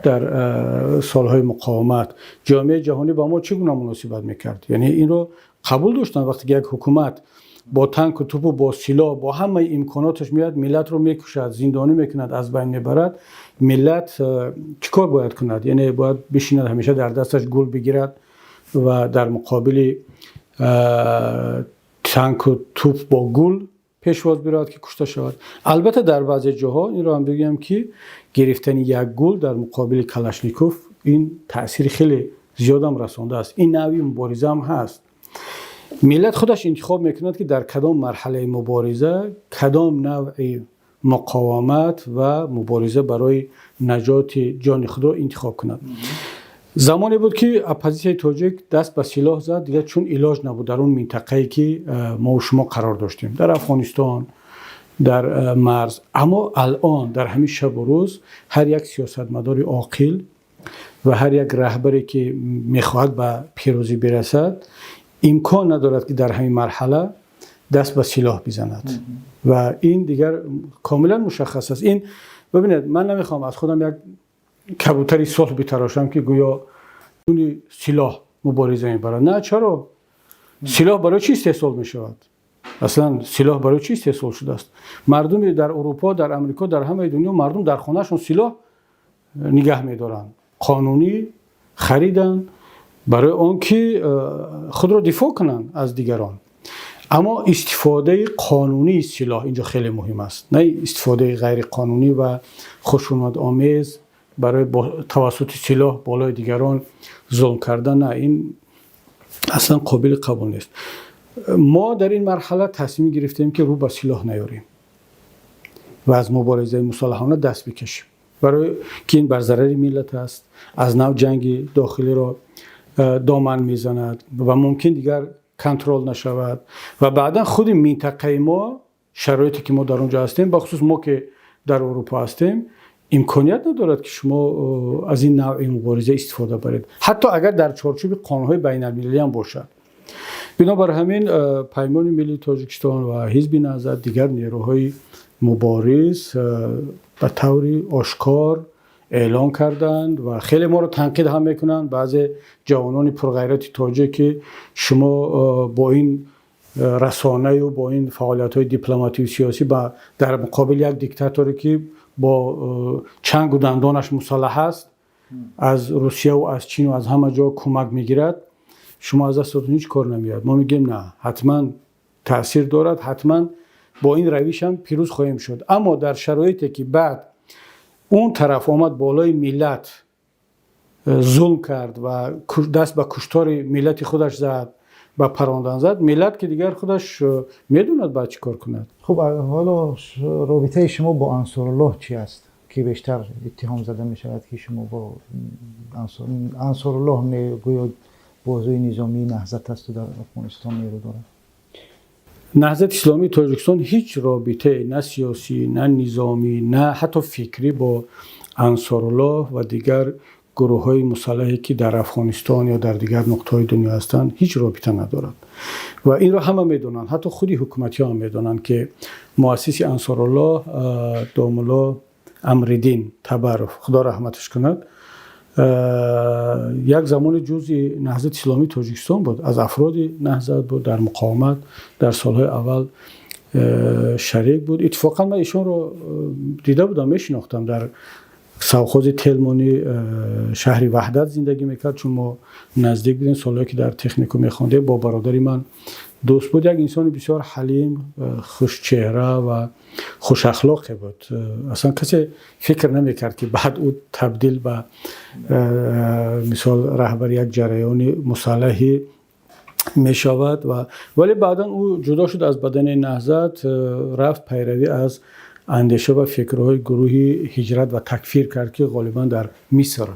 در سالهای مقاومت جامعه جهانی با ما چگونه مناسبت میکرد؟ یعنی این رو قبول داشتن وقتی که یک حکومت با تانک و توپ و با سلاح با همه امکاناتش میاد ملت رو میکشد، زندانی میکند، از بین میبرد، ملت چیکار باید کند؟ یعنی باید بشیند همیشه در دستش گل بگیرد و در مقابل تانک و توپ با گل پیشواز برود که کشته شود. البته در بعضی جاها این رو هم بگم که گرفتن یک گل در مقابل کلاشنیکوف این تأثیر خیلی زیاد هم رسانده است. این نوعی مبارزه هم هست. ملت خودش انتخاب میکند که در کدام مرحله مبارزه کدام نوع مقاومت و مبارزه برای نجات جان خود را انتخاب کند. زمانی بود که اپوزیسیون تاجیک دست به سلاح زد دیگه، چون علاج نبود در اون منطقه‌ای که ما و شما قرار داشتیم، در افغانستان در مرز. اما الان در همین شب و روز هر یک سیاستمدار عاقل و هر یک رهبری که میخواهد به پیروزی برسد امکان ندارد که در همین مرحله دست به سلاح بزند و این دیگر کاملا مشخص است. این ببینید، من نمیخوام از خودم یک کبوتری صلح بتراشم که گویا اون سلاح مبارزه میبرد. نه، چرا؟ سلاح برای چی استحصال میشود؟ اصلا سلاح برای چی استحصال شده است؟ مردم در اروپا، در امریکا، در همه دنیا مردم در خانهشون سلاح نگه میدارن، قانونی خریدن برای آن که خود را دفاع کنن از دیگران. اما استفاده قانونی سلاح اینجا خیلی مهم است، نه استفاده غیر قانونی و خشونت آمیز برای توسط سلاح بالای دیگران ظلم کردن. نه، این اصلا قابل قبول نیست. ما در این مرحله تصمیم گرفتیم که رو به سلاح نیاریم و از مبارزه مسلحانه دست بکشیم، برای که این بر ضرر ملت است. از نوع جنگ داخلی را دامن میزند و ممکن دیگر کنترل نشود و بعدا خود منطقه ما، شرایطی که ما در اونجا هستیم، بخصوص ما که در اروپا هستیم، امکانیت ندارد که شما از این نوع مبارزه استفاده برید، حتی اگر در چارچوب قانون‌های بین‌المللی هم باشد. بنابر همین پیمان ملی تاجیکستان و حزب نهضت، دیگر نیروهای مبارز به طور آشکار اعلان کردند و خیلی ما رو تنقید هم میکنند. بعضی جوانان پرغیرت تاجیک که شما با این رسانه و با این فعالیت‌های دیپلماتی و سیاسی در مقابل یک دیکتاتوری که با چنگ و دندانش مسلح است، از روسیه و از چین و از همه جا کمک میگیرد، شما از دستتون هیچ کار نمیاد. ما میگیم نه، حتما تاثیر دارد، حتما با این روش هم پیروز خواهیم شد. اما در شرایطی که بعد اون طرف آمد بالای ملت ظلم کرد و دست به کشتار ملت خودش زد، به پراندن زد، ملت که دیگر خودش میدوند باید چی کار کند. خب حالا رابطه شما با انصارالله چی است که بیشتر اتهام زده می شود که شما با انصارالله گویا بازوی نظامی نهضت است و در افغانستان نیرو دارد؟ نهضت اسلامی تاجیکستان هیچ رابطه نه سیاسی، نه نظامی، نه حتی فکری با انصارالله و دیگر گروه های مسلحی که در افغانستان یا در دیگر نقطه‌های دنیا هستند هیچ رابطه ندارد و این را همه میدونن، حتی خودی حکومتی هم میدونن که مؤسس انصارالله داملا امرالدین تبر، خدا رحمتش کند، یک زمان جزئی نهضت اسلامی تاجیکستان بود، از افراد نهضت بود، در مقاومت در سالهای اول شریک بود. اتفاقا من ایشون رو دیده بودم، میشناختم. در سوخوز تلمانی شهری وحدت زندگی میکرد، چون ما نزدیک بودیم. سالهایی که در تکنیکوم میخونده با برادری من دوست بود. یک انسان بسیار حلیم، خوش چهره و خوش اخلاقی بود. اصلا کسی فکر نمیکرد که بعد او تبدیل به مثال رهبر یک جریان مسلحی میشود ولی بعدا او جدا شد از بدن نهضت، رفت پیروی از اندیشه و فکرهای گروه هجرت و تکفیر کرد که غالبا در مصر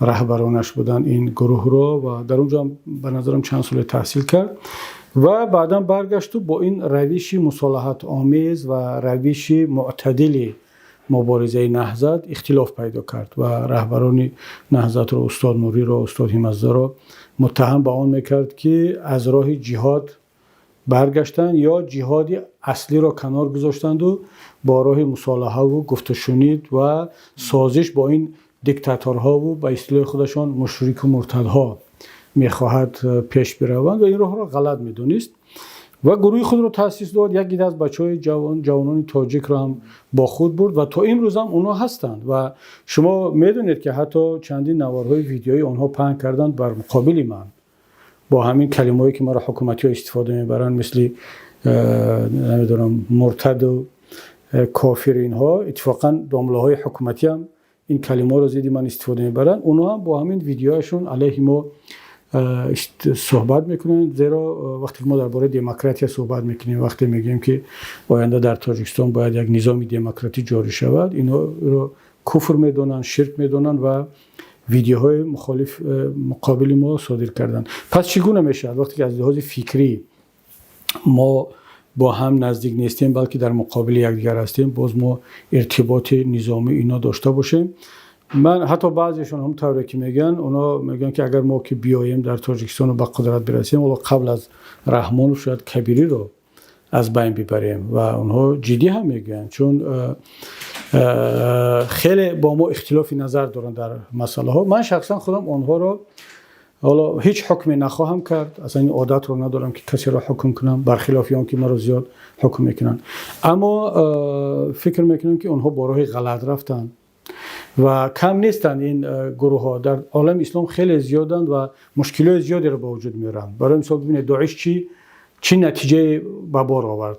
رهبرانش بودن این گروه رو و در اونجا به نظرم چند سال تحصیل کرد و بعدا برگشت و با این روش مصالحت آمیز و روش معتدل مبارزه نهضت اختلاف پیدا کرد و رهبران نهضت رو، استاد نوری رو، استاد همزه رو متهم به آن میکرد که از راه جهاد برگشتن یا جهادی اصلی را کنار گذاشتند و با راه مصالحه و گفت و شنید و سازش با این دیکتاتورها و به اصطلاح خودشان مشرک و مرتدها میخواهد پیش بروند و این راه را غلط میدونست و گروه خود را تأسیس داد. یک عده از بچهای جوانان تاجیک را هم با خود برد و تا امروز هم اونها هستند و شما میدونید که حتی چندین نوارهای ویدیویی آنها پهن کردند بر مقابل من با همین کلمه‌ای که ما را حکومتی ها استفاده میبرند، مثل نمیدونم مرتد و کافر. اینها اتفاقا دامله‌های حکومتی هم این کلمه رو زیدی من استفاده میبرند. اونها هم با همین ویدیوهاشون علیه ما صحبت میکنن، زیرا وقتی ما درباره دموکراسی صحبت میکنیم، وقتی میگیم که آینده در تاجیکستان باید یک نظام دموکراتی جاری شود، اینا رو کفر میدونن، شرک میدونن و ویدیوهای مخالف مقابل ما صادر کردن. پس چگونه میشه وقتی که از لحاظ فکری ما با هم نزدیک نیستیم بلکه در مقابل یکدیگر هستیم، باز ما ارتباط نظامی اینا داشته باشیم. من حتی بعضیشون هم طوری که اونا میگن که اگر ما که بیایم در تاجیکستان و به قدرت برسیم، ولی قبل از رحمانوف شاید کبیری رو از بین ببریم. و اونها جدی هم میگن، چون خیلی با ما اختلاف نظر دارن در مسئله ها. من شخصا خودم اونها رو حالا هیچ حکمی نخواهم کرد، اصلا این عادت رو ندارم که کسی را حکم کنم، برخلاف اون که مرا زیاد حکم میکنن. اما فکر میکنم که اونها با راه غلط رفتن و کم نیستند. این گروه ها در عالم اسلام خیلی زیادند و مشکلات زیادی رو به وجود میارن. برای مثال ببینید داعش چی نتیجه به بار آورد،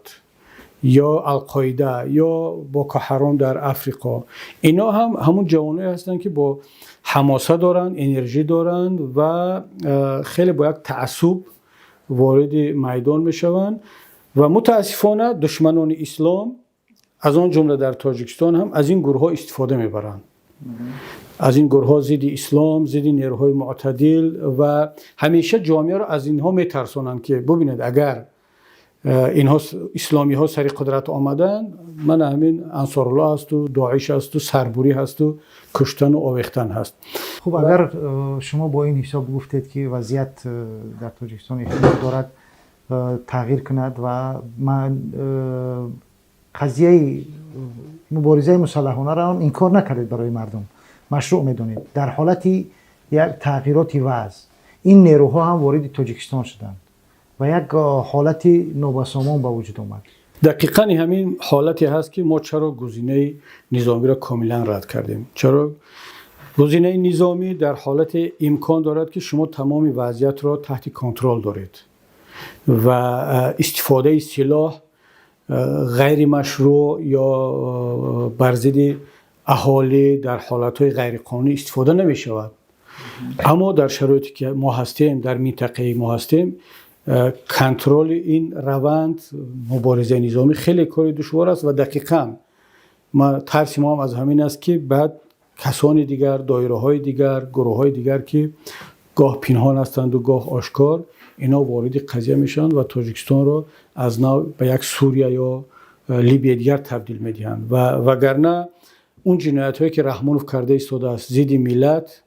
یا القاعده یا بوکو حرام در افریقا. اینا هم همون جوانایی هستند که با حماسه دارن، انرژی دارن و خیلی با یک تعصب وارد میدان میشوند و متاسفانه دشمنان اسلام از آن جمله در تاجیکستان هم از این گروه ها استفاده میبرند. از این گروه ها ضد اسلام، ضد نیروهای معتدل و همیشه جامعه را از اینها میترسونند که ببینید اگر اینها اسلامی ها سر قدرت آمدن، من همین انصارالله هست و داعش هست و سربوری هست و کشتن و آویختن هست. خب اگر شما با این حساب گفتید که وضعیت در تاجیکستان احتمال دارد تغییر کند و من قضیه مبارزه مسلحانه را هم انکار نکردید برای مردم، مشروع میدونید، در حالتی یک تغییرات وضع این نیروها هم وارد تاجیکستان شدند و یک حالت نابسامان به وجود آمد. دقیقاً همین حالتی هست که ما چرا گزینه نظامی را کاملا رد کردیم. چرا گزینه نظامی در حالت امکان دارد که شما تمام وضعیت را تحت کنترل دارید و استفاده سلاح غیر مشروع یا بر ضد اهالی در حالتهای غیر قانونی استفاده نمی شود. اما در شرایطی که ما هستیم، در منطقه ما هستیم، کنترل این روند مبارزه نظامی خیلی کار دشوار است و دقیقاً ما ترس ما هم از همین است که بعد کسان دیگر، دایره های دیگر، گروه های دیگر که گاه پنهان هستند و گاه آشکار، اینا وارد قضیه میشن و تاجیکستان رو از نو به یک سوریه یا لیبی دیگر تبدیل میدهند و وگرنه اون جنایت هایی که رحمانوف کرده ایستاده است ضد ملت،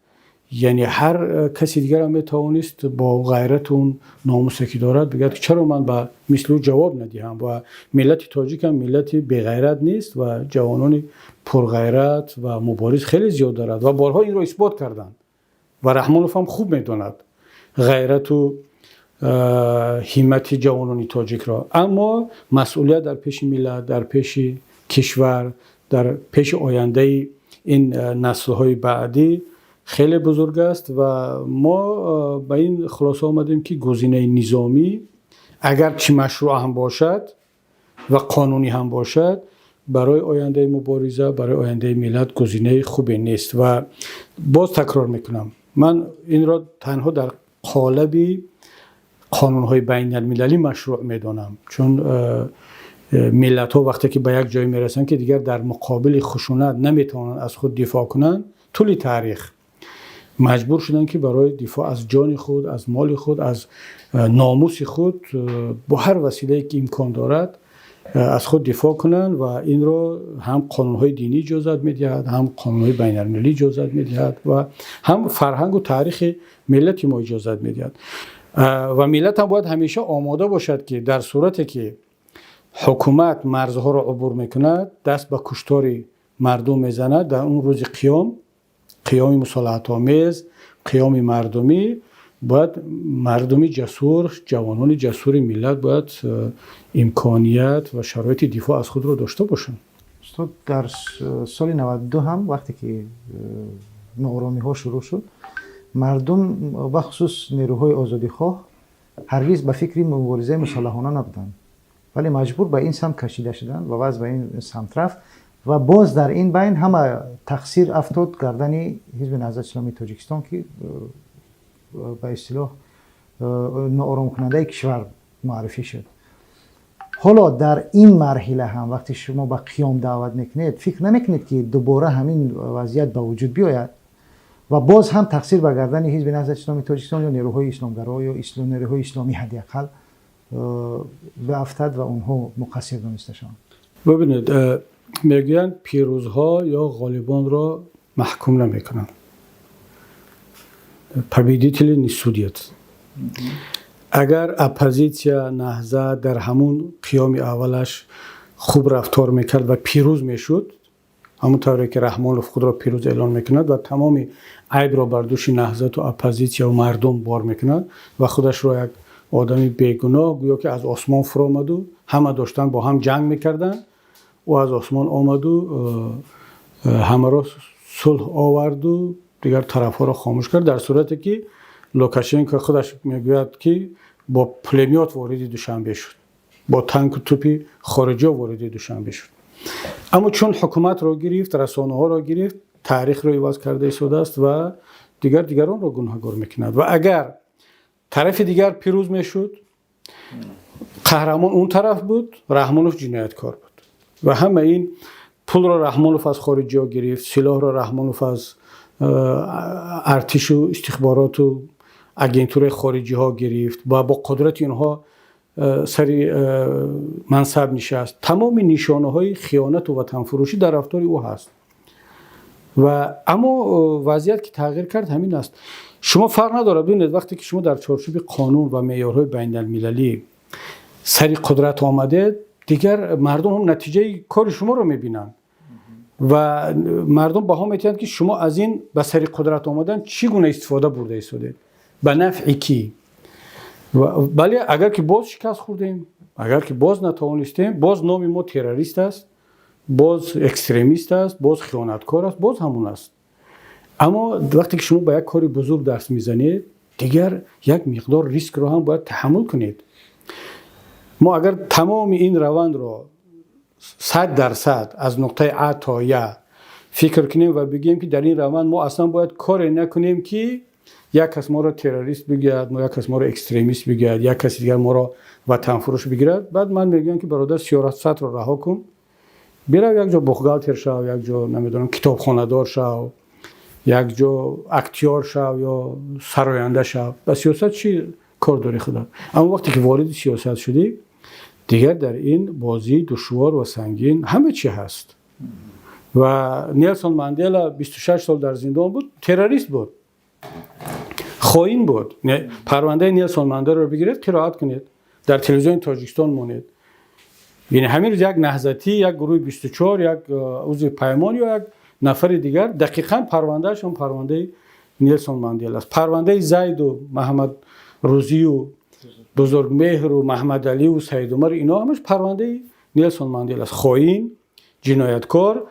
یعنی هر کسی دیگر هم میتوانست با غیرت اون ناموسی که دارد بگه چرا من به مثل جواب ندهم. و ملت تاجیک هم ملت بی غیرت نیست و جوانان پرغیرت و مبارز خیلی زیاد دارد و بارها این رو اثبات کردند و رحمانوف هم خوب میداند غیرت و همت جوانان تاجیک را. اما مسئولیت در پیش ملت، در پیش کشور، در پیش آینده این نسل‌های بعدی خیلی بزرگ است و ما به این خلاصه آمدیم که گزینه نظامی اگر چه مشروع هم باشد و قانونی هم باشد، برای آینده مبارزه، برای آینده ملت گزینه خوبی نیست. و باز تکرار میکنم، من این را تنها در قالب قانون‌های بین المللی مشروع میدانم، چون ملت‌ها وقتی که به یک جای میرسن که دیگر در مقابل خشونت نمیتونن از خود دفاع کنن، طول تاریخ مجبور شدن که برای دفاع از جان خود، از مال خود، از ناموس خود با هر وسیله‌ای که امکان دارد از خود دفاع کنند و این رو هم قانون‌های دینی اجازت می‌دهد، هم قانون‌های بین‌المللی اجازت می‌دهد و هم فرهنگ و تاریخ ملت ما اجازت می‌دهد. و ملت هم باید همیشه آماده باشد که در صورتی که حکومت مرزها را عبور می‌کند، دست به کشتار مردم می‌زند، در اون روز قیام مصالحت‌آمیز، قیام مردمی، باید مردمی جسور، جوانان جسور ملت باید امکانیت و شرایط دفاع از خود را داشته باشند. استاد در سال 92 هم وقتی که ناآرامی‌ها شروع شد، مردم و خصوص نیروهای آزادیخواه هرگز به فکر مبارزه مسلحانه نبودند، ولی مجبور به این سمت کشیده شدند و وضع به این سمت رفت و باز در این بین همه تقصیر افتاد گردن حزب نهضت اسلامی تاجیکستان که به اصطلاح ناآرام کننده کشور معرفی شد. حالا در این مرحله هم وقتی شما به قیام دعوت میکنید، فکر نمیکنید که دوباره همین وضعیت به وجود بیاید و باز هم تقصیر به گردن حزب نهضت اسلامی تاجیکستان یا نیروهای اسلامگرا یا نیروهای اسلامی حداقل بیافتد و اونها مقصر دانسته شوند. ببینید میگویند پیروزها یا غالبان را محکوم نمیکنند. победители не судят. اگر اپوزیسیا نهضت در همون قیام اولش خوب رفتار میکرد و پیروز میشد، همونطوری که رحمانلوف خود را پیروز اعلان میکند و تمام عیب را بر دوش نهضت و اپوزیسیا و مردم بار میکند و خودش را یک آدمی بیگناه گویا که از آسمان فرو آمد و همه داشتن با هم جنگ میکردن و از آسمان آمد و همه را صلح آورد و دیگر طرف ها را خاموش کرد، در صورتی که لوکاشنکو خودش میگوید که با پولمیات وارد دوشنبه شد، با تانک و توپ خارجی وارد دوشنبه شد. اما چون حکومت را گرفت، رسانه ها را گرفت، تاریخ را عوض کرده شده است و دیگران را گناهکار میکند و اگر طرف دیگر پیروز میشد، قهرمان اون طرف بود، رحمانلوف جنایتکار بود و همه این پول را رحمانلوف از خارجی ها گرفت، سلاح را رحمانلوف از ارتش و استخبارات و اگنتور خارجی ها گرفت و با قدرت اینها سری منصب نشست. تمام نشانه های خیانت و وطن فروشی در رفتار او هست و اما وضعیت که تغییر کرد همین است. شما فرق نداره، ببینید وقتی که شما در چارچوب قانون و معیارهای بین المللی سری قدرت آمده، دیگر مردم هم نتیجه کار شما رو میبینن و مردم با هم میتونن که شما از این به سری قدرت آمدن چگونه استفاده برده ایستاده، به نفع کی. ولی اگر که باز شکست خوردیم، اگر که باز نتوانستیم، باز نام ما تروریست است، باز اکستریمیست است، باز خیانتکار است، باز همون است. اما وقتی که شما با یک کاری بزرگ دست میزنید، دیگر یک مقدار ریسک رو هم باید تحمل کنید. ما اگر تمام این روند رو 100% از نقطه ا تا ی فکر کنیم و بگیم که در این روند ما اصلا باید کاری نکنیم که یک کس ما را تروریست بگیرد، یک کس ما را اکستریمیست بگیرد، یک کس دیگر ما را وطن فروش بگیرد، بعد من میگم که برادر سیاست را رها کن، برو یک جا بخگالتر شو، یک جا نمیدونم کتابخانه دار شو، یک جا اکتیار شو یا سراینده شو. و سیاست چی کار داری خدا؟ اما وقتی که وارد سیاست شدی، دیگر در این بازی دشوار و سنگین همه چی هست. و نیلسون ماندلا 26 سال در زندان بود، تروریست بود، خائن بود. پرونده نیلسون ماندلا رو بگیرید قرائت کنید، در تلویزیون تاجیکستان مونید. یعنی همین روز یک نهضتی، یک گروه 24، یک عضو پیمان یا یک نفر دیگر، دقیقاً پروندهش هم پرونده نیلسون ماندلا است. پرونده زید و محمد روزی و بزرگمهر و محمد علی و سید عمر، اینا همش پرونده نیلسون ماندلا است. خائن، جنایتکار،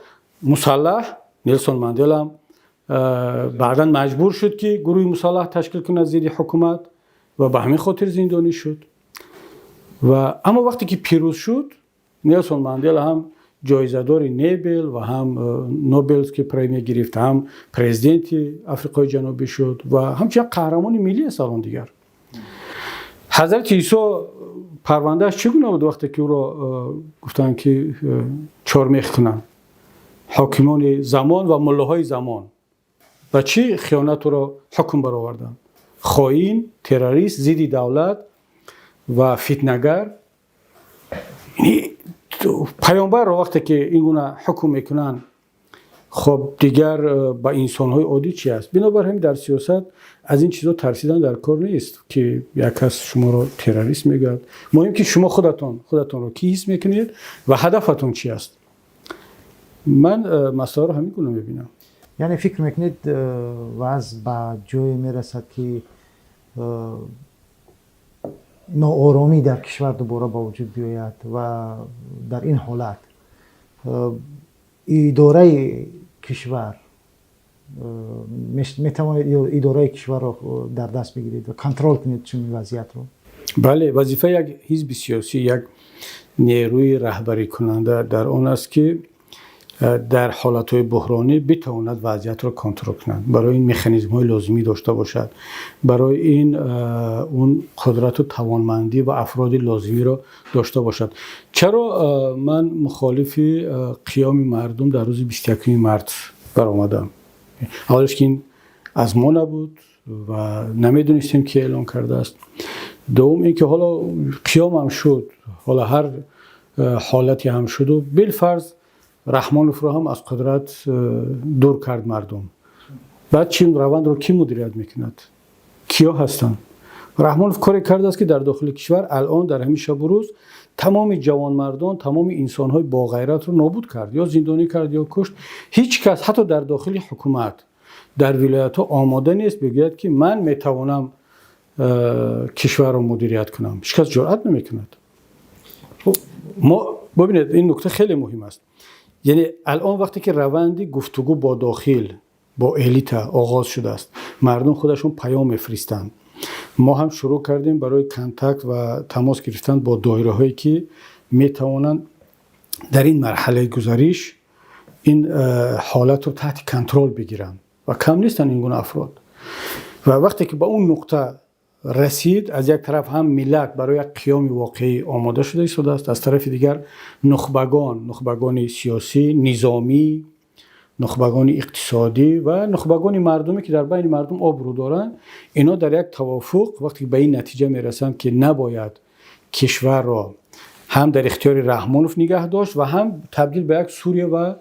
مسلح. نیلسون ماندلا بعداً مجبور شد که گروه مسلح تشکیل کنه ضد حکومت و به همین خاطر زندانی شد. و اما وقتی که پیروز شد، نیلسون ماندلا هم جایزه دار نوبل و هم نوبل که پرمی گرفت، هم پرزیدنت آفریقای جنوبی شد و همچنین قهرمان ملی است. الان دیگر حضرت عیسی پروندهش چگونه بود وقتی که او را گفتن که چهارمیخ کنن حاکمان زمان و ملاهای زمان و چی خیانت را حکم برآوردن؟ خائن، تروریست، ضد دولت و فتنه‌گر. یعنی پیامبر را وقتی که این گونه حکم میکنن، خب دیگر با انسان‌های عادی چی است؟ بنابراین در سیاست از این چیزا ترسیدن در کار نیست که یک کس شما رو تروریست میگه. مهم که شما خودتون رو کی حس میکنید و هدفتون چی است. من مسائل رو همین گونه میبینم. یعنی فکر میکنید وضع به جایی میرسد که ناآرامی در کشور دوباره با وجود بیاید و در این حالت اداره کشور میتوانید اداره کشور رو در دست بگیرید و کنترل کنید چون وضعیت رو؟ بله، وظیفه یک حزب سیاسی، یک نیروی رهبری کننده در آن است که در حالتهای بحرانی بتواند وضعیت را کنترل کنند. برای این مکانیزم‌های لازمی داشته باشد، برای این اون قدرت و توانمندی و افراد لازمی را داشته باشد. چرا من مخالف قیام مردم در روز 21 مارس برآمدم؟ اولش که این از ما نبود و نمیدونستیم که اعلان کرده است. دوم اینکه حالا قیام هم شد، حالا هر حالتی هم شد و بالفرض رحمانوف رو هم از قدرت دور کرد مردم. بعد چین روند رو کی مدیریت میکند؟ کیا هستن؟ رحمانوف کاری کرده است که در داخل کشور الان در همین شب و روز تمام جوانمردان، تمام انسان‌های با غیرت رو نابود کرد، یا زندانی کرد یا کشت. هیچ کس حتی در داخل حکومت در ولایت‌ها آماده نیست بگوید که من میتوانم کشور رو مدیریت کنم. هیچ کس جرئت نمیکند. ما ببینید این نکته خیلی مهم است. یعنی الان وقتی که روندی گفتگو با داخل با الیت آغاز شده است، مردم خودشون پیام میفرستند. ما هم شروع کردیم برای کانتاکت و تماس گرفتن با دایره هایی که میتوانند در این مرحله گذریش این حالت رو تحت کنترل بگیرن و کم نیستن این گونه افراد. و وقتی که به اون نقطه رسید، از یک طرف هم ملت برای یک قیام واقعی آماده شده است، از طرف دیگر نخبگان سیاسی، نظامی، نخبگان اقتصادی و نخبگان مردمی که در بین مردم آبرو دارند، اینا در یک توافق وقتی به این نتیجه میرسند که نباید کشور را هم در اختیار رحمانوف نگه داشت و هم تبدیل به یک سوریه و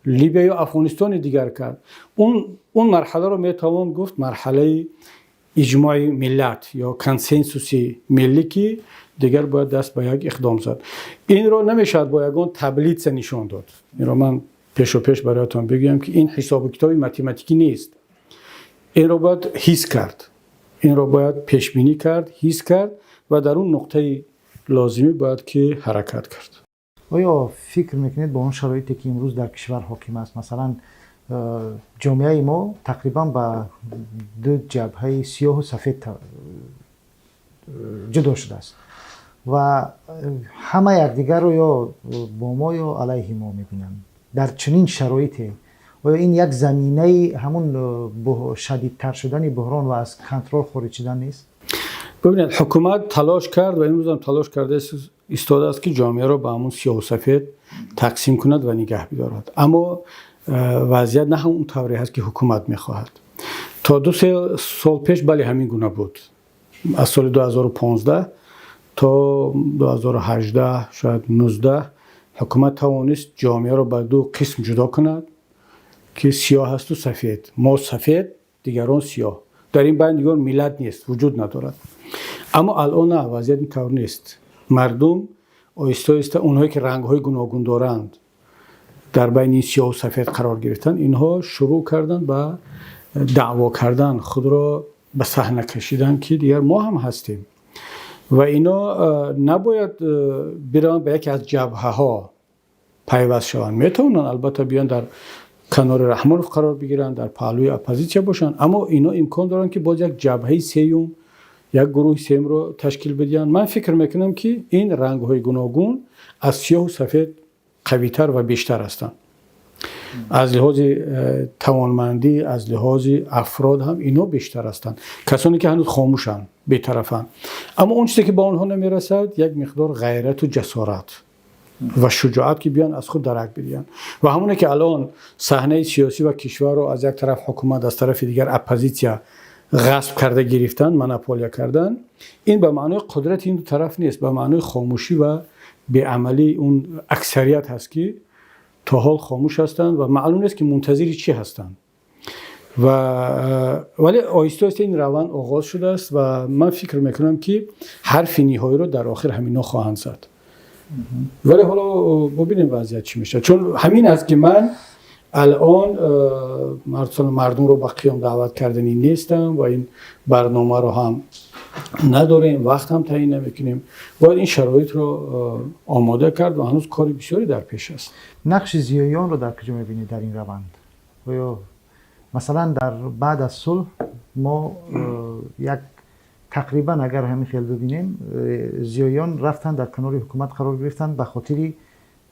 لیبیا یا افغانستان دیگر کرد. اون مرحله رو میتوان گفت مرحله اجماع ملت یا کنسنسوسی ملی که دیگر باید دست به یک اقدام زد. این رو نمیشد با یگان تبلیغ نشان داد. این رو من پیش برایتان بگم که این حساب و کتاب متمتیکی نیست. این رو باید حس کرد، این رو باید پیش بینی کرد، حس کرد و در اون نقطه لازمی باید که حرکت کرد. آیا فکر میکنید با اون شرایطی که امروز در کشور حاکم است، مثلا جامعه ما تقریبا با دو جبهه سیاه و سفید جدا شده است و همه یکدیگر رو یا با ما یا علیه ما میبینن؟ در چنین شرایطی آیا این یک زمینه همون شدیدتر شدن بحران و از کنترل خارج شدن نیست؟ ببینید حکومت تلاش کرد و امروز هم تلاش کرده ایستاده است که جامعه را به همون سیاه و سفید تقسیم کند و نگه بدارد، اما وضعیت نه همون طوری هست که حکومت میخواهد. تا 2-3 سال پیش بله همین گونه بود. از سال 2015 تا 2018 شاید 19 حکومت توانست جامعه را به دو قسم جدا کند که سیاه است و سفید. ما سفید، دیگران سیاه. در این بین دیگر ملت نیست، وجود ندارد. اما الان نه، وضعیت اینطور نیست. مردم آهسته آهسته اونهایی که رنگ‌های گوناگون دارند در بین سیاه و سفید قرار گرفتن، اینها شروع کردن به دعوا کردن، خود را به صحنه کشیدن که دیگر ما هم هستیم و اینا نباید برن به یکی از جبهه‌ها پیوست شوند. میتونن البته بیان در کنار رحمانوف قرار بگیرن، در پهلوی اپوزیسیون باشن، اما اینا امکان دارن که باز یک جبهه سوم، یک گروه سوم رو تشکیل بدن. من فکر میکنم که این رنگ‌های گوناگون از سیاه و سفید قوی‌تر و بیشتر هستند. از لحاظ توانمندی، از لحاظ افراد هم اینا بیشتر هستند. کسانی که هنوز خاموشن، بی‌طرفن. اما اون چیزی که با آنها نمیرسد یک مقدار غیرت و جسارت و شجاعت که بیان از خود درک بدین. و همونه که الان صحنه سیاسی و کشور رو از یک طرف حکومت، از طرف دیگر اپوزیسیا غصب کرده گرفتن، مناپولیا کردن، این به معنای قدرت این دو طرف نیست، به معنای خاموشی و بی‌عملی اون اکثریت هست که تا حال خاموش هستند و معلوم نیست که منتظری چی هستند. ولی آهسته آهسته این روند آغاز شده است و من فکر میکنم که حرف نهایی رو در آخر همینا خواهند زد. ولی حالا ببینیم وضعیت چی میشه، چون همین است که من الان مردم رو به قیام دعوت کردنی نیستم و این برنامه رو هم نداریم، وقت هم تعیین نمیکنیم. باید این شرایط رو آماده کرد و هنوز کاری بسیاری در پیش است. نقش زیاییان رو در کجا میبینید در این روند؟ یا مثلا در بعد از صلح ما یک تقریبا اگر همین خیال ببینیم زیاییان رفتن در کنار حکومت قرار گرفتن به خاطری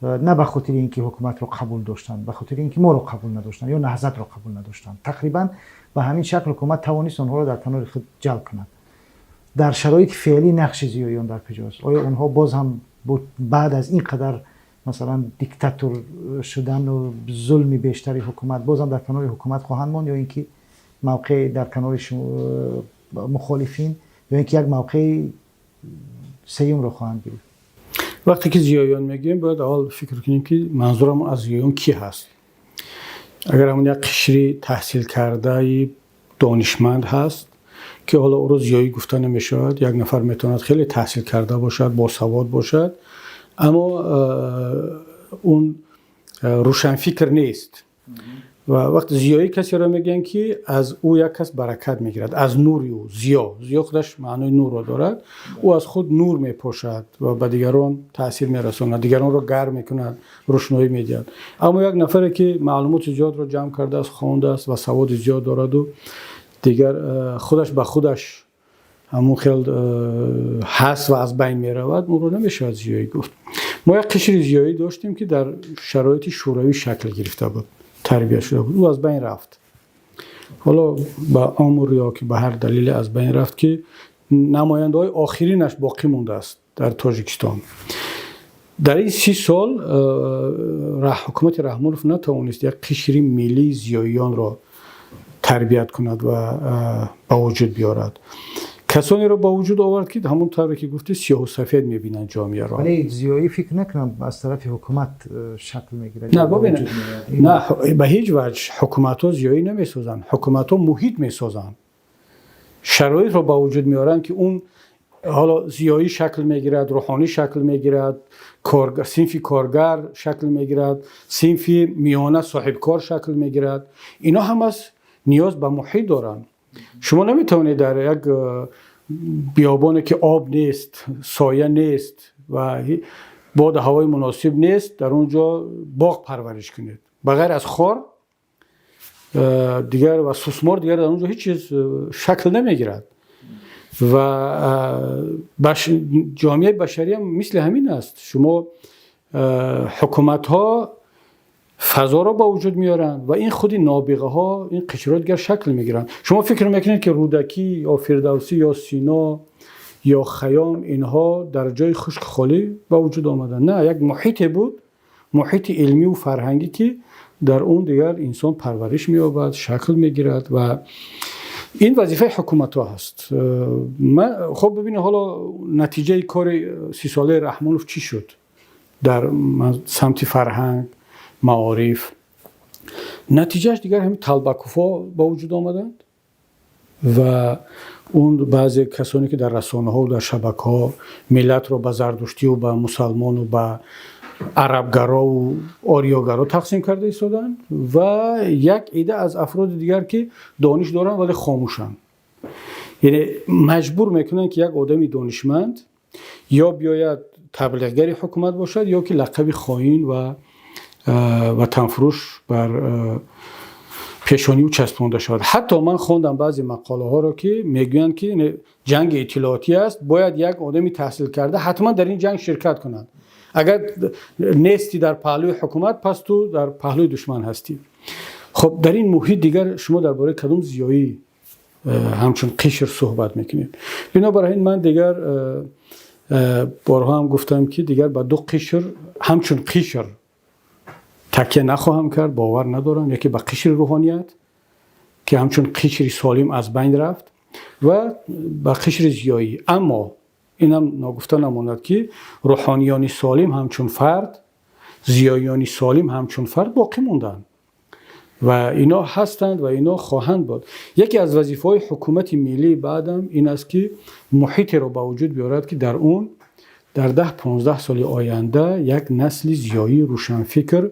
نه به خاطر اینکه حکومت رو قبول داشتن، به خاطر اینکه ما رو قبول نداشتن یا نهضت رو قبول نداشتن. تقریبا به همین شکل حکومت توانست آنها رو در کنار خود جلب کند. در شرایط فعلی نقش زیاییان در کجاست؟ آیا اونها باز هم بعد از این قدر مثلا دیکتاتور شدن و ظلم بیشتری حکومت باز هم در کنار حکومت خواهند ماند، یا اینکه موقع در کنار مخالفین، یا اینکه یک موقع سیوم رو خواهند گرفت؟ وقتی که زیاییان میگیم باید اول فکر کنیم که منظورمون از زیاییان کی هست. اگر همون یک قشری تحصیل کرده دانشمند هست که حالا او رو زیایی گفته نمیشود، یک نفر میتواند خیلی تحصیل کرده باشد، با سواد باشد، اما اون روشنفکر نیست. و وقت زیایی کسی را میگن که از او یک کس برکت میگیرد، از نور او. زیا خودش معنای نور را دارد. او از خود نور میپوشد و به دیگران تاثیر میرساند، دیگران را گرم میکند، روشنایی میدهد. اما یک نفری که معلومات زیاد را جمع کرده است، خوانده است و سواد زیاد دارد و دیگر خودش به خودش همون خیلی هست و از بین میرود، اون رو نمیشه زیایی گفت. ما یک قشر زیایی داشتیم که در شرایط شوروی شکل گرفته بود، تربیت شده بود، او از بین رفت. حالا با امر یا که به هر دلیل از بین رفت که نماینده های آخرینش باقی مونده است در تاجیکستان. در این 30 سال حکومت رحمانوف نتوانست یک قشر ملی زیاییان را تربیت کند و به وجود بیارد. کسانی را با وجود آورد که همون طوری که گفتی سیاه و سفید میبینن جامعه را. ولی زیایی فکر نکنم از طرف حکومت شکل میگیره. نه ببینید، نه به هیچ وجه حکومت ها زیایی نمیسازن. حکومت ها محیط میسازن، شرایط را با وجود میارن که اون حالا زیایی شکل میگیرد، روحانی شکل میگیرد، صنف کارگر شکل میگیرد، صنف میانه صاحب کار شکل میگیرد. اینا هم از نیاز به محیط دارن. شما نمیتونید در یک بیابانی که آب نیست، سایه نیست و باد هوای مناسب نیست در اونجا باغ پرورش کنید. بغیر از خار دیگر و سوسمار دیگر در اونجا هیچ چیز شکل نمیگیرد. و جامعه بشری هم مثل همین است. شما حکومت ها فضا را با وجود میارن و این خودی نابغه ها، این قشرات دیگر شکل میگیرن. شما فکر میکنید که رودکی یا فردوسی یا سینا یا خیام اینها در جای خشک خالی با وجود آمدن؟ نه، یک محیط بود، محیط علمی و فرهنگی که در اون دیگر انسان پرورش مییابد، شکل میگیرد و این وظیفه حکومت ها هست. خب ببینید حالا نتیجه کار 30 ساله رحمانوف چی شد در سمت فرهنگ، معارف؟ نتیجهش دیگر همین طلبکوفا با وجود آمدند و اون بعضی کسانی که در رسانه ها و در شبکه ها ملت رو به زردشتی و به مسلمان و به عربگرا و آریاگرا تقسیم کرده ایستادند و یک عده از افراد دیگر که دانش دارن ولی خاموشن. یعنی مجبور میکنن که یک آدمی دانشمند یا بیاید تبلیغگر حکومت باشد یا که لقب خائن و وطنفروش بر پیشانی او چسبانده شد. حتی من خوندم بعضی مقاله ها را که میگویند که جنگ اطلاعاتی است، باید یک آدمی تحصیل کرده حتما در این جنگ شرکت کند. اگر نیستی در پهلوی حکومت پس تو در پهلوی دشمن هستی. خب در این محیط دیگر شما درباره کدام زیایی همچون قشر صحبت میکنید؟ بنابراین من دیگر بارها هم گفتم که دیگر با دو قشر همچون قشر تکیه نخواهم کرد. باور ندارم. یکی به قشر روحانیت که همچون قشر سالم از بین رفت و به قشر زیایی. اما اینم ناگفته نماند که روحانیان سالم همچون فرد، زیاییان سالم همچون فرد باقی موندن و اینا هستند و اینا خواهند بود. یکی از وظیفه‌های حکومت ملی بعدم این است که محیط رو با وجود بیارد که در اون در 10-15 سال آینده یک نسل زیایی روشنفکر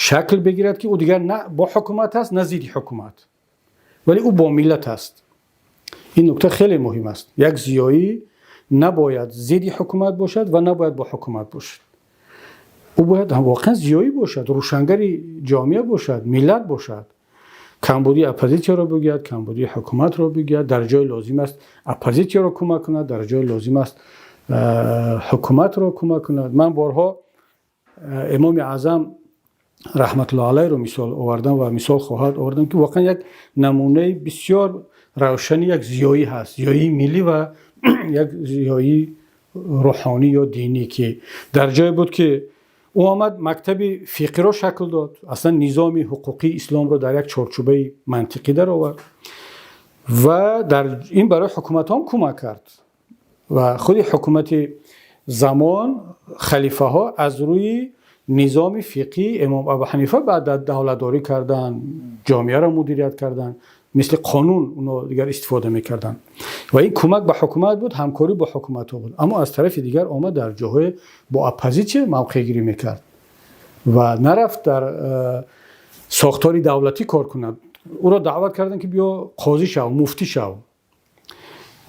شکل بگیرد که او دیگر نه با حکومت است نه ضد حکومت، ولی او با ملت است. این نکته خیلی مهم است. یک زیایی نباید ضد حکومت باشد و نباید با حکومت باشد. او باید واقعا زیایی باشد، روشنگر جامعه باشد، ملت باشد. کمبودی اپوزیسیون را بگوید، کمبودی حکومت را بگوید، در جای لازم است اپوزیسیون را کمک کند، در جای لازم است حکومت را کمک کند. من بارها امام اعظم رحمت الله علیه رو مثال آوردم و مثال خواهد آوردم که واقعا یک نمونه بسیار روشن یک زیایی هست، زیایی ملی و یک زیایی روحانی یا دینی که در جای بود که او آمد مکتب فقه را شکل داد، اصلا نظام حقوقی اسلام را در یک چارچوبه منطقی در آورد و در این برای حکومت هم کمک کرد. و خود حکومت زمان خلیفه ها از روی نظام فقهی امام ابو حنیفه بعد دولتداری کردن، جامعه را مدیریت کردن، مثل قانون اونو دیگر استفاده میکردن و این کمک به حکومت بود، همکاری با حکومت ها بود. اما از طرف دیگر آمد در جاهای با اپوزیسیون موقع گیری میکرد و نرفت در ساختاری دولتی کار کند. او را دعوت کردن که بیا قاضی شو، مفتی شو،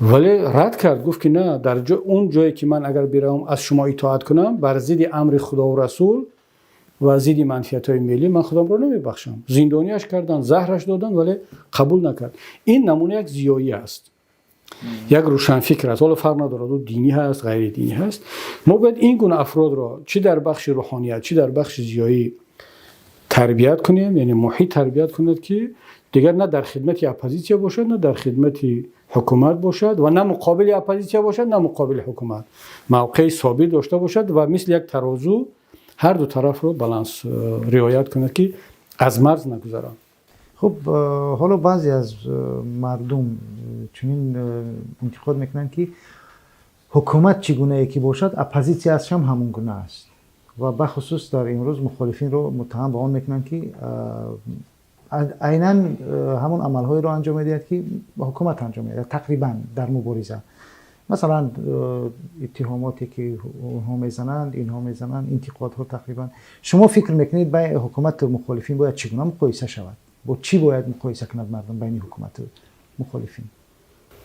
ولی رد کرد. گفت که نه، در اون جایی که من اگر برم از شما اطاعت کنم بر ضد امر خدا و رسول و ضد منفعت‌های ملی، من خودم را نمیبخشم. زندانیش کردن، زهرش دادن، ولی قبول نکرد. این نمونه یک زیایی است، یک روشنفکر است. حالا فرق نداره او دینی هست غیر دینی هست. ما باید این گونه افراد را چه در بخش روحانیت چه در بخش زیایی تربیت کنیم، یعنی محیط تربیت کند که دیگر نه در خدمت اپوزیسیا باشد نه در خدمت حکومت باشد و نه مقابل اپوزیسیا باشد نه مقابل حکومت، موقع ثابت داشته باشد و مثل یک ترازو هر دو طرف رو بالانس رعایت کند که از مرز نگذرند. خب حالا بعضی از مردم چنین انتقاد میکنن که حکومت چگونه یکی باشد اپوزیسیا هم همون گونه است و بخصوص در امروز مخالفین رو متهم به آن میکنن که عیناً همون عملهایی رو انجام میدهد که حکومت انجام میدهد تقریبا در مبارزه. مثلا اتهاماتی که اونها میزنند اینها میزنند، انتقادها تقریبا. شما فکر میکنید بین حکومت مخالفین باید چگونه مقایسه شود؟ با چی باید مقایسه کند مردم بین حکومت مخالفین؟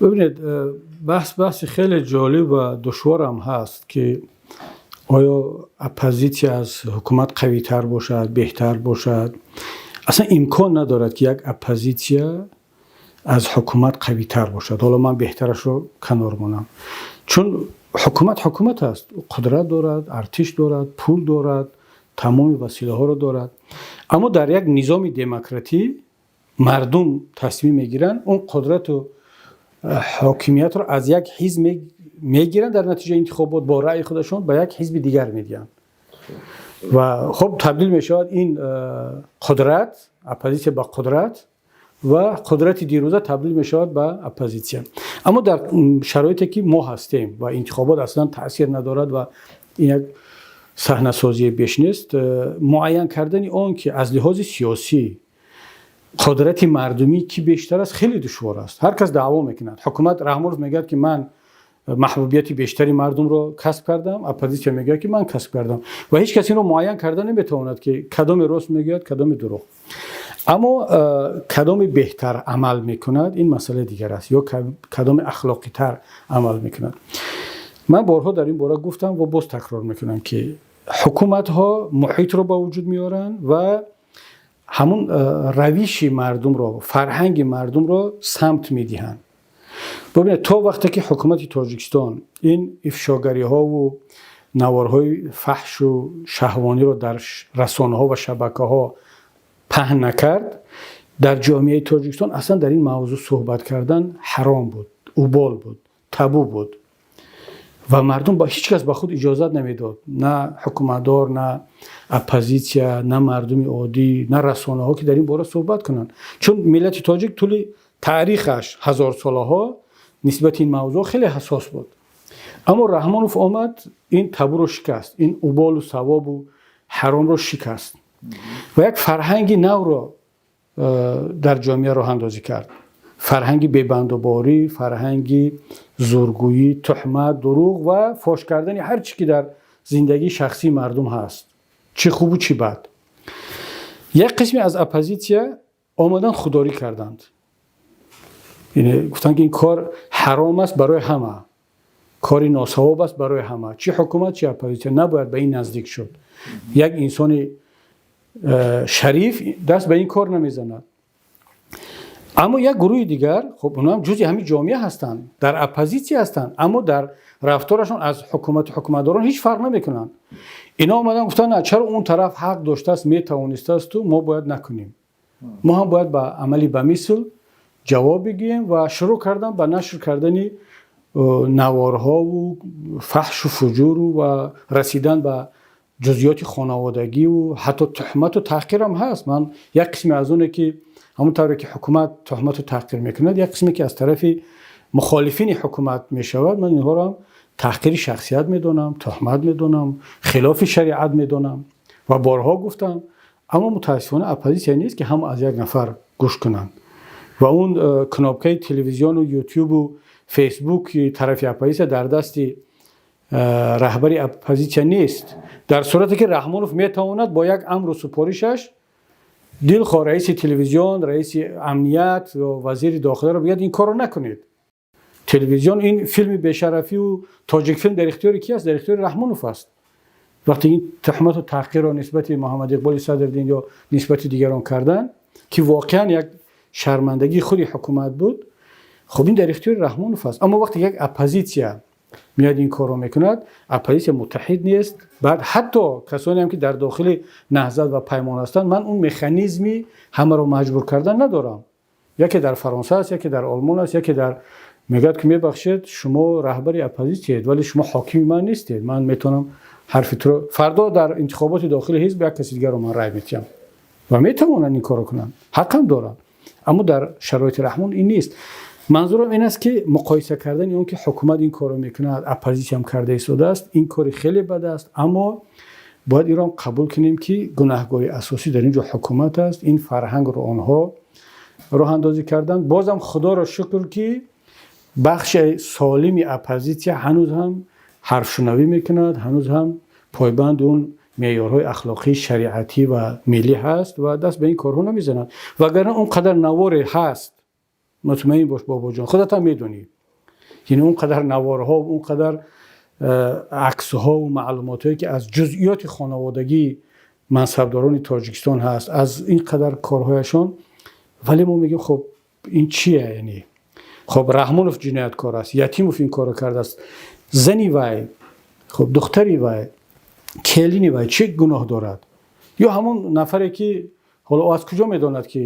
ببینید بحث خیلی جالب و دشوار هم هست که آیا اپوزیسیا از حکومت قوی تر باشد، بهتر باشد؟ اصلا امکان ندارد که یک اپوزیسیا از حکومت قوی تر باشد. حالا من بهترش رو کنار مونم، چون حکومت است، قدرت دارد، ارتش دارد، پول دارد، تمام وسیله ها رو دارد. اما در یک نظام دموکراتی مردم تصمیم میگیرن اون قدرت و حاکمیت رو از یک حزب میگیرن، در نتیجه انتخابات با رأی خودشون به یک حزب دیگر میدن و خب تبدیل میشود این قدرت اپوزیسیا به قدرت و قدرت دیروزه تبدیل میشود به اپوزیسیا. اما در شرایطی که ما هستیم و انتخابات اصلا تاثیر ندارد و این یک صحنه سازی بیش نیست، معین کردن اون که از لحاظ سیاسی قدرت مردمی کی بیشتر است خیلی دشوار است. هر کس دعوا میکند. حکومت رحمانوف میگه که من محبوبیت بیشتری مردم رو کسب کردم، اپوزیسیا میگه که من کسب کردم و هیچ کسی رو معین کردن نمیتواند که کدام راست میگه کدام دروغ. اما کدام بهتر عمل میکند این مسئله دیگر است، یا کدام اخلاقی تر عمل میکند. من بارها در این باره گفتم و باز تکرار میکنم که حکومت ها محیط رو با وجود میارن و همون روش مردم رو، فرهنگ مردم رو سمت میدهند. ببینید تا وقتی که حکومت تاجیکستان این افشاگری ها و نوارهای فحش و شهوانی رو در رسانه ها و شبکه ها پهن نکرد، در جامعه تاجیکستان اصلا در این موضوع صحبت کردن حرام بود، اوبال بود، تابو بود و مردم با هیچ کس به خود اجازت نمیداد، نه حکومتدار، نه اپوزیسیا، نه مردم عادی، نه رسانه ها که در این باره صحبت کنند. چون ملت تاجیک طول تاریخش هزار ساله ها نسبت این موضوع خیلی حساس بود. اما رحمانوف آمد این تابو رو شکست، این اوبال و ثواب و حرام رو شکست و یک فرهنگ نو رو در جامعه راه اندازی کرد. فرهنگ ببندوباری، فرهنگ زورگویی، تهمت، دروغ و فاش کردن هر چی که در زندگی شخصی مردم هست، چه خوب و چه بد. یک قسمی از اپوزیسیا آمدن خودداری کردند، یعنی گفتن که این کار حرام است برای همه، کاری ناصواب است برای همه، چه حکومت چه اپوزیسیا نباید به این نزدیک شد. یک انسان شریف دست به این کار نمیزند. اما یک گروه دیگر، خب اونا هم جزء همین جامعه هستند، در اپوزیسیا هستند، اما در رفتارشون از حکومتداران هیچ فرق نمیکنن. اینا اومدن گفتن نه، چرا اون طرف حق داشته است، میتوانسته است و ما باید نکنیم، ما هم باید با عملی به مثل جواب بگیم و شروع کردن به نشر کردن نوارها و فحش و فجور و رسیدن به جزئیات خانوادگی و حتی تهمت و تحقیر هم هست. من یک قسمی از اونه که همونطوری که حکومت تهمت و تحقیر میکند، یک قسمی که از طرف مخالفین حکومت میشود، من اینها را تحقیر شخصیت میدونم، تهمت میدونم، خلاف شریعت میدونم و بارها گفتم. اما متاسفانه اپوزیسیا نیست که هم از یک نفر گوش کنند و اون کنابکه تلویزیون و یوتیوب و فیسبوک طرف اپوزیسیا در دست رهبری اپوزیسیا نیست. در صورتی که رحمانوف میتواند با یک امر و سپارشش دلخواه رئیس تلویزیون، رئیس امنیت و وزیر داخله را بگید این کار را نکنید. تلویزیون این فیلم بی‌شرفی و تاجیک فیلم در اختیار کی است؟ در اختیار رحمانوف است. وقتی این تهمت و تحقیر را نسبت محمد اقبال صدرالدین یا نسبت دیگران کردن که واقعا یک شرمندگی خود حکومت بود، خب این در اختیار رحمانوف است. اما وقتی یک اپوزیسیا میاد این کارو میکند، اپوزیسیا متحد نیست. بعد حتی کسانی هم که در داخل نهضت و پیمان هستند، من اون مکانیزمی همه رو مجبور کردن ندارم. یکی در فرانسه است، یکی در آلمان است، یکی در میگد که میبخشید شما رهبری اپوزیسیید ولی شما حاکم من نیستید. من میتونم حرف تو فردا در انتخابات داخل حزب یک کسی دیگر رو من رای میتیم و میتونن این کارو کنن، حقم دارن. اما در شرایط رحمان این نیست. منظورم این است که مقایسه کردن اون که حکومت این کارو میکنه، اپوزیسیا هم کرده ایستاده است، این کار خیلی بد است. اما باید ایران قبول کنیم که گناهکاری اساسی در اینجا حکومت است. این فرهنگ رو آنها راه اندازی کردن. بازم خدا را شکر که بخش سالمی اپوزیسیا هنوز هم حرف شنوی میکند، هنوز هم پایبند اون معیارهای اخلاقی شریعتی و ملی هست و دست به این کارها نمیزنند. وگرنه اونقدر نوار هست، مطمئن باش بابا جان، خودت هم میدونی، یعنی اونقدر نوارها و اونقدر عکسها و معلوماتی که از جزئیات خانوادگی منصبداران تاجیکستان هست، از این قدر کارهایشان، ولی ما میگیم خب این چیه؟ یعنی خب رحمانوف جنایتکار است، یتیموف این کارو کرده است، زنی وای، خب دختری وای، کلینی وای چه گناه دارد؟ یا همون نفری که حالا از کجا میداند که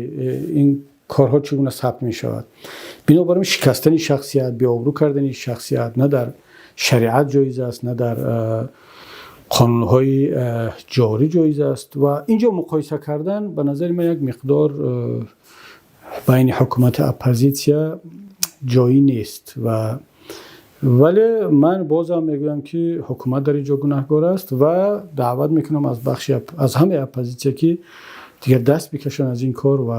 این کارها چگونه ثبت می شود؟ بنابراین شکستن شخصیت، بی‌آبرو کردن شخصیت نه در شریعت جایز است، نه در قانونهای جاری جایز است و اینجا مقایسه کردن به نظر من یک مقدار بین حکومت اپوزیسیا جایی نیست. ولی من بازم میگویم که حکومت در اینجا گناهکار است و دعوت میکنم از بخشی از همه اپوزیسیا که دیگر دست بکشن از این کار و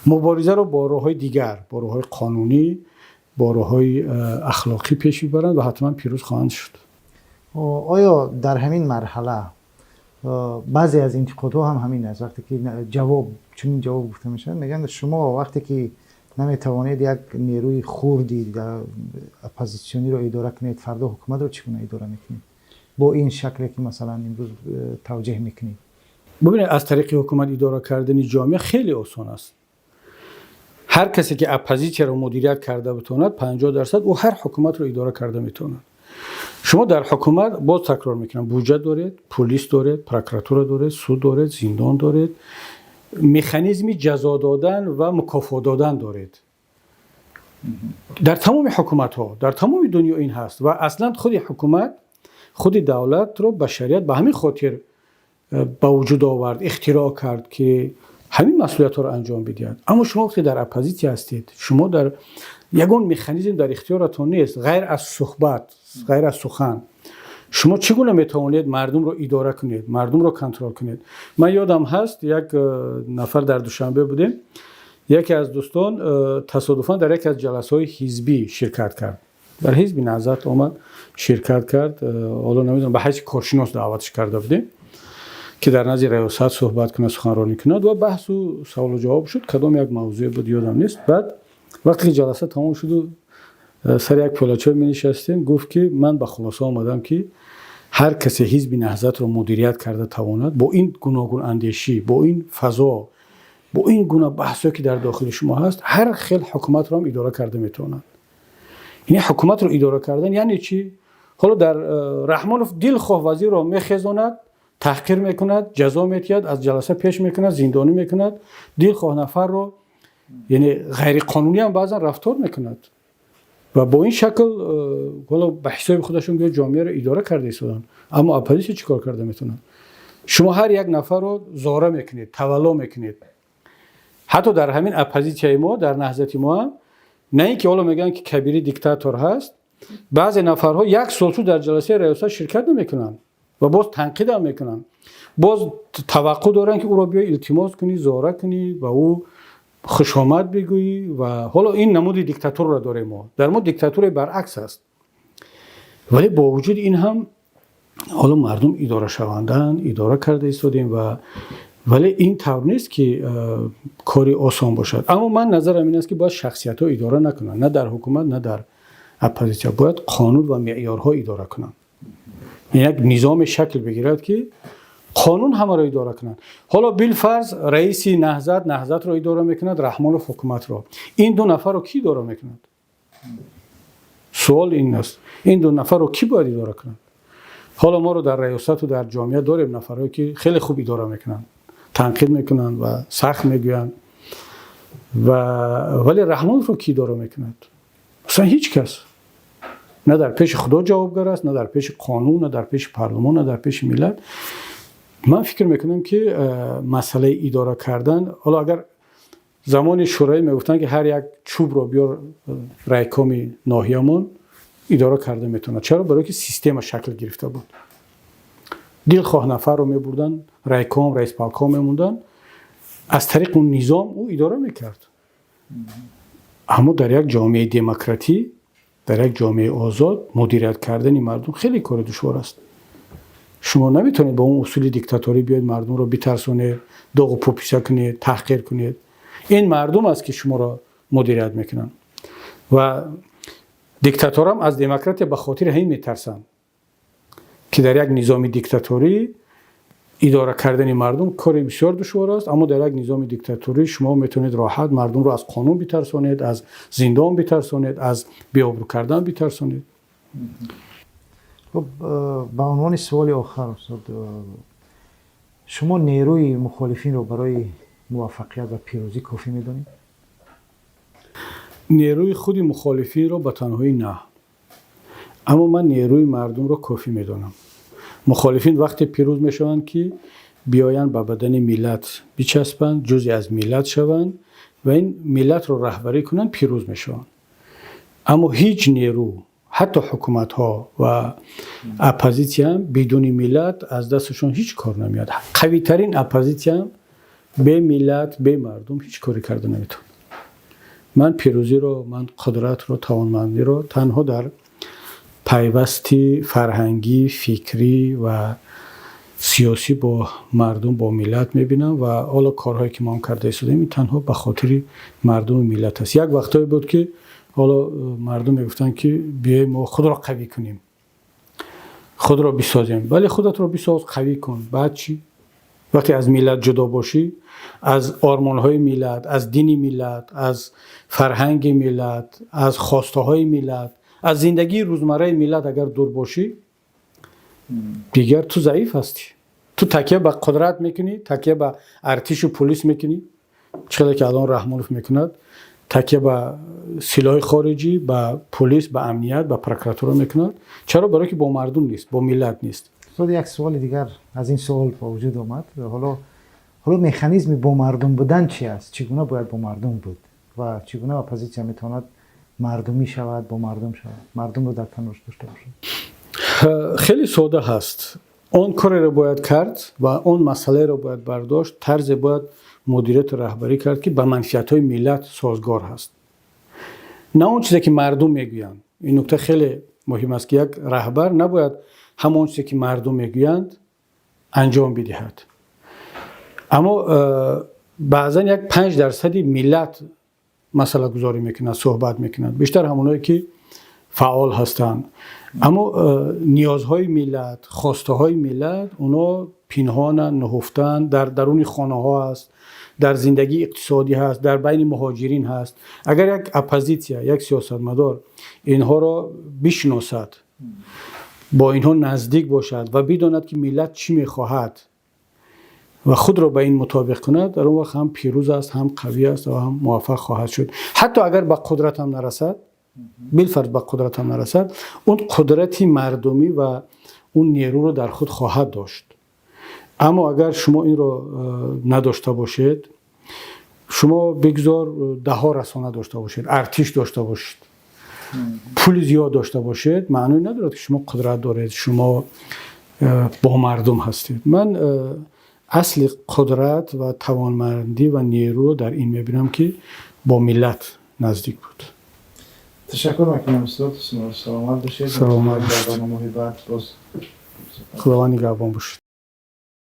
مبارزه رو با راه‌های دیگر، با راه‌های قانونی، با راه‌های اخلاقی پیش ببرند و حتما پیروز خواهند شد. آیا در همین مرحله بعضی از انتقادها هم همین است، وقتی که چنین جواب گفته میشه میگن شما وقتی که نمیتوانید یک نیروی خوردی اپوزیسیونی رو اداره کنید، فردا حکومت رو چگونه اداره میکنید با این شکلی که مثلا امروز توجیه میکنید؟ ببینید از طریق حکومت اداره کردن جامعه خیلی آسان است. هر کسی که اپوزیسیا رو مدیریت کرده بتواند 50% او هر حکومت رو اداره کرده میتواند. شما در حکومت باز تکرار میکنم بودجه دارید، پلیس دارید، پروکراتور دارید، سود دارید، زندان دارید، مکانیزمی جزا دادن و مکافات دادن دارید. در تمام حکومت ها در تمام دنیا این هست و اصلا خود حکومت، خود دولت رو بشریت به همین خاطر به وجود آورد، اختراع کرد که همین مسئولیت ها رو انجام بدهد. اما شما وقتی در اپوزیسیا هستید، شما در یگان مکانیزم در اختیارتون نیست غیر از صحبت، غیر از سخن. شما چگونه میتوانید مردم رو اداره کنید، مردم رو کنترل کنید؟ من یادم هست یک نفر در دوشنبه بودیم، یکی از دوستان تصادفاً در یک از جلسه‌های حزبی شرکت کرد، در حزب نهضت آمد شرکت کرد، حالا نمیدونم به حیث کارشناس دعوتش کرده بودیم که در نزد ریاست صحبت کنه، سخنرانی کند و بحث و سوال و جواب شد. کدام یک موضوع بود یادم نیست. بعد وقتی جلسه تمام شد و سر یک پلاچه می نشستیم، گفت که من به خلاصه آمدم که هر کسی حزب نهضت رو مدیریت کرده تواند با این گوناگون اندیشی، با این فضا، با این گونه بحثی که در داخل شما هست، هر خیل حکومت رو هم اداره کرده میتونن. یعنی حکومت رو اداره کردن یعنی چی؟ حالا در رحمانوف دلخواه وزیر رو میخزاند، تحقیر میکند، جزا میدهد، از جلسه پیش میکند، زندانی میکند، دلخواه نفر رو یعنی غیر قانونی هم بعضا رفتار میکند و با این شکل حالا به حساب خودشون که جامعه رو اداره کرده ایستادن. اما اپوزیسیا چیکار کرده میتونن؟ شما هر یک نفر رو زاره میکنید، تولا میکنید. حتی در همین اپوزیسیای ما، در نهضت ما هم نه اینکه حالا میگن که کبیری دیکتاتور هست. بعضی نفرها یک سال در جلسه ریاست شرکت نمیکنن و باز تنقید هم میکنن، باز توقع دارن که او را بیای التماس کنی، زاره کنی و او خوش آمد بگویی و حالا این نمود دیکتاتور را داریم ما. در ما دیکتاتور برعکس است. ولی با وجود این هم حالا مردم اداره شوندن، اداره کرده ایستادیم و ولی این طور نیست که کاری آسان باشد. اما من نظرم این است که باید شخصیت ها اداره نکنن، نه در حکومت نه در اپوزیسیون. باید قانون و معیارها اداره کنن. یک نظام شکل بگیرد که قانون همه را اداره کنند. حالا بالفرض رئیس نهضت را اداره میکند، رحمانوف حکومت را. این دو نفر رو کی اداره میکند؟ سوال این است، این دو نفر رو کی باید اداره کنند؟ حالا ما رو در ریاست و در جامعه داریم نفرایی که خیلی خوب اداره میکنن، تنقید میکنن و سخت میگوین ولی رحمانوف رو کی اداره میکند؟ اصلا هیچ کس. نه در پیش خدا جوابگار است، نه در پیش قانون، نه در پیش پارلمان، نه در پیش ملت. من فکر میکنم که مسئله اداره کردن، حالا اگر زمان شورای میگفتن که هر یک چوب رو بیار رایکوم ناحیه‌مون اداره کرده میتونه. چرا؟ برای که سیستم شکل گرفته بود. دلخواه نفر رو میبردن رایکوم، رئیس پالکوم میموندن، از طریق اون نظام او اداره میکرد. اما در یک جامعه دموکراتی، در یک جامعه آزاد، مدیریت کردن مردم خیلی کار دشوار است. شما نمیتونید با اون اصول دیکتاتوری بیاید مردم رو بترسونید، داغ و پوپیسه کنید، تحقیر کنید. این مردم است که شما را مدیریت میکنن و دیکتاتور هم از دموکراتی به خاطر همین میترسن که در یک نظام دیکتاتوری اداره کردن مردم کار بسیار دشوار است. اما در یک نظام دیکتاتوری شما میتونید راحت مردم رو از قانون بترسونید، از زندان بترسونید، از بی‌آبرو کردن بترسونید. خب به عنوان سوال آخر استاد، شما نیروی مخالفین رو برای موفقیت و پیروزی کافی میدونید؟ نیروی خود مخالفین رو به تنهایی نه، اما من نیروی مردم رو کافی میدونم. مخالفین وقتی پیروز میشوند که بیاین به بدن ملت بچسبند، جزئی از ملت شوند و این ملت رو رهبری کنند، پیروز میشوند. اما هیچ نیرو، حتی حکومت ها و اپوزیسیون هم بدون ملت از دستشون هیچ کار نمیاد. قوی ترین اپوزیسیون به ملت، به مردم هیچ کاری کرده نمیتونه. من پیروزی رو، من قدرت رو، توانمندی رو تنها در پیوستی فرهنگی، فکری و سیاسی با مردم، با ملت میبینم و حالا کارهایی که ما هم کرده ایستادیم این تنها به خاطر مردم و ملت است. یک وقتایی بود که حالا مردم میگفتن که بیایم ما خود را قوی کنیم، خود را بسازیم. ولی خودت را بساز، قوی کن. بعد چی؟ وقتی از ملت جدا باشی، از آرمان‌های ملت، از دین ملت، از فرهنگ ملت، از خواسته‌های ملت، از زندگی روزمره ملت اگر دور باشی، دیگر تو ضعیف هستی. تو تکیه به قدرت میکنی، تکیه به ارتش و پلیس میکنی، چقدر که الان رحمانوف میکند، تکیه به سلاح خارجی، به پلیس، به امنیت، به پروکراتورا میکند. چرا؟ برای که با مردم نیست، با ملت نیست. استاد، یک سوال دیگر از این سوال با وجود آمد. حالا مکانیزم با مردم بودن چی است؟ چگونه باید با مردم بود و چگونه اپوزیسیون میتواند مردمی شود، با مردم شود، مردم رو در کنارش داشته باشه؟ خیلی ساده هست. اون کاری رو باید کرد و اون مسئله رو باید برداشت، طرز باید مدیریت رهبری کرد که به منفعت‌های ملت سازگار هست. نه اون چیزی که مردم میگویند. این نکته خیلی مهم است که یک رهبر نباید همون چیزی که مردم میگویند انجام بدهد. اما بعضا یک 5% ملت مسئله گذاری میکنند، صحبت میکنند، بیشتر همونایی که فعال هستند. اما نیازهای ملت، خواسته های ملت، اونا پنهان، نهفتن، در درون خانه ها هست، در زندگی اقتصادی هست، در بین مهاجرین هست. اگر یک اپوزیسیون، یک سیاستمدار اینها را بشناسد، با اینها نزدیک باشد و بداند که ملت چی میخواهد و خود را به این مطابق کند، در اون وقت هم پیروز است، هم قوی است و هم موفق خواهد شد. حتی اگر به قدرت هم نرسد، بالفرض به قدرت هم نرسد، اون قدرتی مردمی و اون نیرو رو در خود خواهد داشت. اما اگر شما این رو نداشته باشید، شما بگذار 10 رسانه داشته باشید، ارتش داشته باشید، پول زیاد داشته باشید، معنی ندارد که شما قدرت دارید، شما با مردم هستید. من اصل قدرت و توانمندی و نیرو در این میبینم که با ملت نزدیک بود. تشکر میکنم استاد. سلامت باشید. سلامت باشید. برنامه بعد باز خداوند نگهبان باشید.